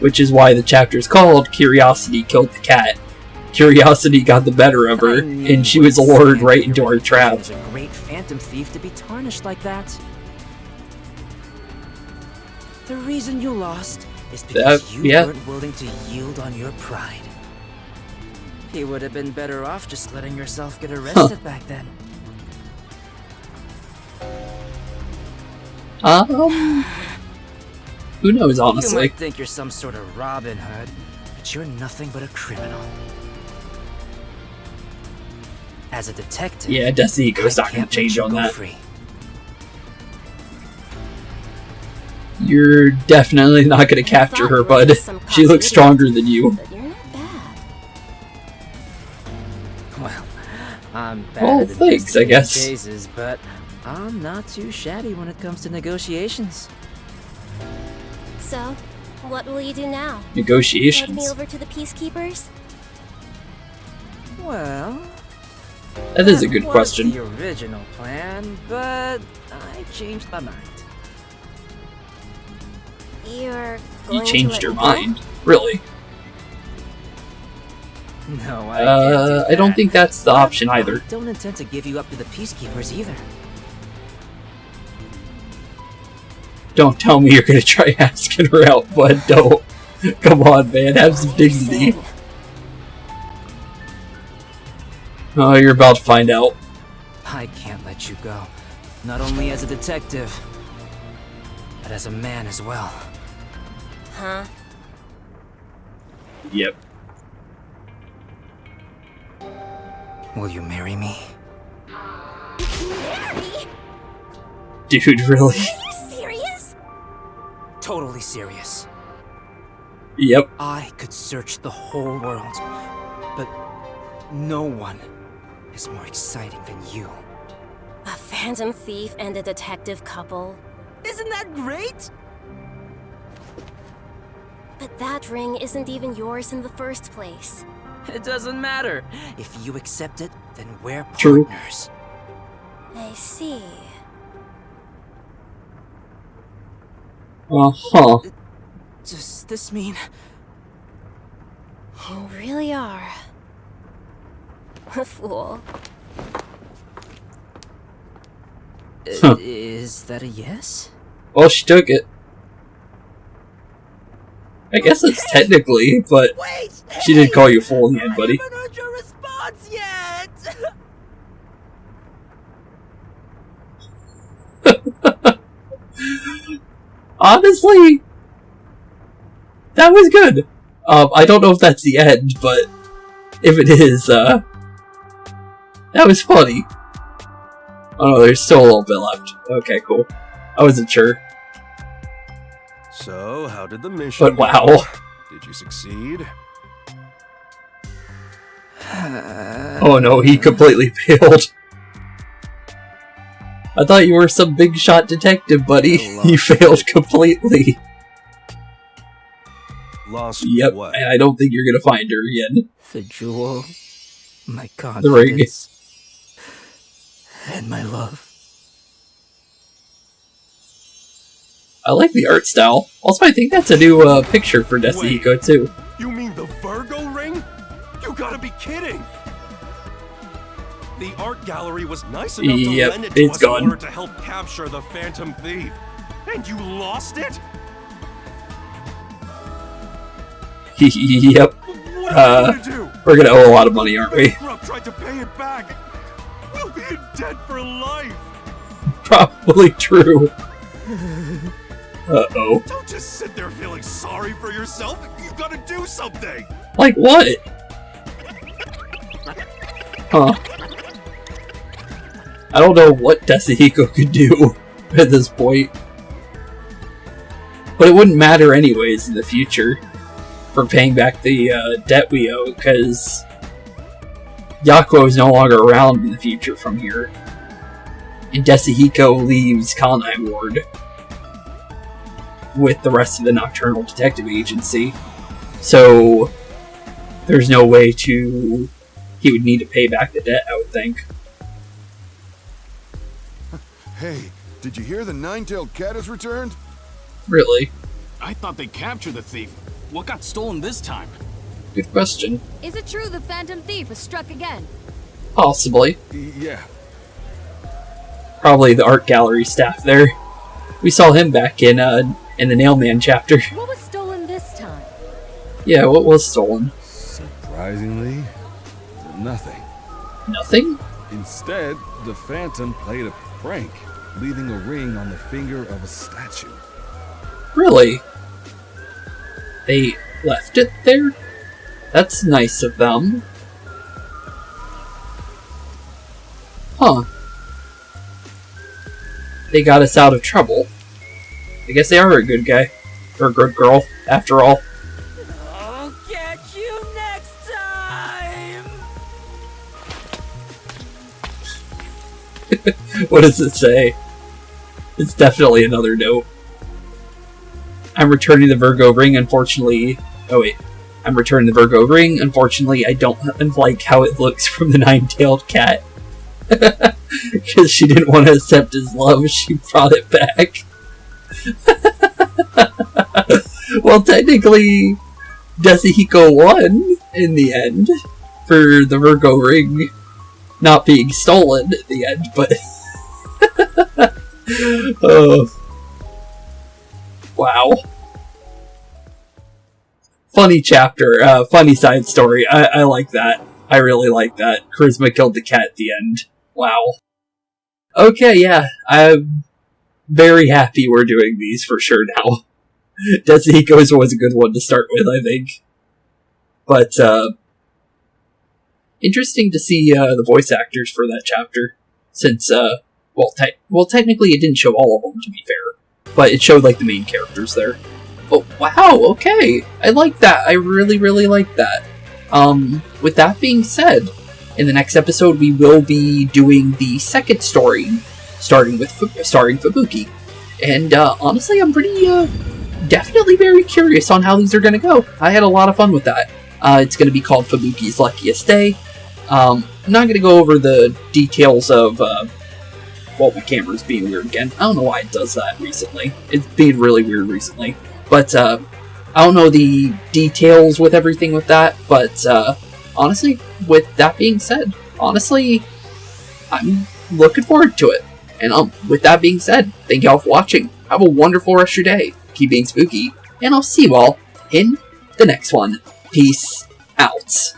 Which is why the chapter's called Curiosity Killed the Cat. Curiosity got the better of her, I knew and she you was would lured stand right your into our trap. reputation as a great phantom thief to be tarnished like that. The reason you lost is because you yeah. weren't willing to yield on your pride. You would have been better off just letting yourself get arrested back then. Who knows, You honestly. might think you're some sort of Robin Hood, but you're nothing but a criminal. As a detective, Yeah, Desigo's I not gonna can't let change you on go that. free. You're definitely not gonna capture her, bud. She looks stronger than you. But you're not bad. Well, I'm bad Well, at thanks, I investigating guess. cases, but I'm not too shabby when it comes to negotiations. So, what will you do now? Hand Negotiations. me over to the peacekeepers? Well, That is a that good was question. the original plan, but I changed my mind. You're You going changed to your let me go? mind. Really? No, I can't do I don't that. think that's the option either. I don't intend to give you up to the peacekeepers either. Don't tell me you're gonna try asking her out, bud. Don't. Come on, man. Have some dignity. Saying. Oh, you're about to find out. I can't let you go. Not only as a detective, but as a man as well. Huh? Yep. Will you marry me? Mary? Dude, really? Are you serious? Totally serious. Yep. I could search the whole world, but no one is more exciting than you. A phantom thief and a detective couple? Isn't that great? But that ring isn't even yours in the first place. It doesn't matter. If you accept it, then we're True. partners. I see. Uh-huh. Does this mean... You really are a fool. Huh. Is that a yes? Well, she took it. I guess it's technically, but Wait! she did call you a fool in the end, buddy. I haven't heard your response yet! Honestly, that was good. I don't know if that's the end, but if it is, that was funny. Oh no, there's still a little bit left. Okay, cool. I wasn't sure. So, how did the mission But wow. go? Did you succeed? Oh no, he completely failed. I thought you were some big shot detective, buddy. You failed completely. Lost Yep, what? and I don't think you're gonna find her again. The jewel, my The ring. confidence, and my love. I like the art style. Also, I think that's a new picture for Desihiko too. You mean the Virgo ring? You gotta be kidding! The art gallery was nice enough to Yep, lend it to it's us gone. in order to help capture the Phantom Thief. And you lost it? Yep. What are we gonna do? We're gonna owe a lot of money, aren't we? Bankrupt tried to pay it back. We'll be in debt for life. Probably true. Uh-oh. Don't just sit there feeling sorry for yourself. You gotta do something. Like what? Huh. I don't know what Desihiko could do at this point. But it wouldn't matter anyways in the future for paying back the debt we owe, because Yakou is no longer around in the future from here. And Desihiko leaves Kanai Ward with the rest of the Nocturnal Detective Agency. So there's no way to... he would need to pay back the debt, I would think. Hey, did you hear the nine-tailed cat has returned? Really? I thought they captured the thief. What got stolen this time? Good question. Is it true the Phantom Thief has struck again? Possibly. Yeah. Probably the art gallery staff there. We saw him back in the Nailman chapter. What was stolen this time? Yeah, what was stolen? Surprisingly, nothing. Nothing? Instead, the Phantom played a prank, leaving a ring on the finger of a statue. Really? They left it there? That's nice of them. Huh. They got us out of trouble. I guess they are a good guy. Or a good girl, after all. I'll catch you next time! What does it say? It's definitely another note. I'm returning the Virgo ring, unfortunately... Oh wait. I'm returning the Virgo ring. Unfortunately, I don't like how it looks from the nine-tailed cat. Because she didn't want to accept his love, she brought it back. Well, technically, Desihiko won in the end for the Virgo ring not being stolen at the end, but... Wow. Funny chapter, funny side story. I like that. I really like that. Charisma killed the cat at the end. Wow. Okay, yeah. I'm very happy we're doing these for sure now. Desihiko's was a good one to start with, I think. But, interesting to see the voice actors for that chapter. Since, well, technically it didn't show all of them, to be fair. But it showed, like, the main characters there. But wow, okay. I like that. I really, really like that. With that being said, in the next episode we will be doing the second story, starring Fubuki. And honestly, I'm pretty, definitely very curious on how these are going to go. I had a lot of fun with that. It's going to be called Fubuki's Luckiest Day. I'm not going to go over the details of, well, my camera's being weird again. I don't know why it does that recently. It's being really weird recently. But, I don't know the details with everything with that, but, honestly, with that being said, honestly, I'm looking forward to it. And, with that being said, thank y'all for watching. Have a wonderful rest of your day. Keep being spooky. And I'll see you all in the next one. Peace out.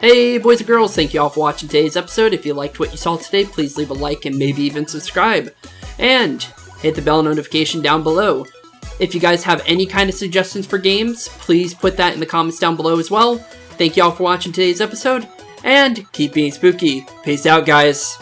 Hey boys and girls, thank you all for watching today's episode. If you liked what you saw today, please leave a like and maybe even subscribe. And hit the bell notification down below. If you guys have any kind of suggestions for games, please put that in the comments down below as well. Thank you all for watching today's episode, and keep being spooky. Peace out, guys.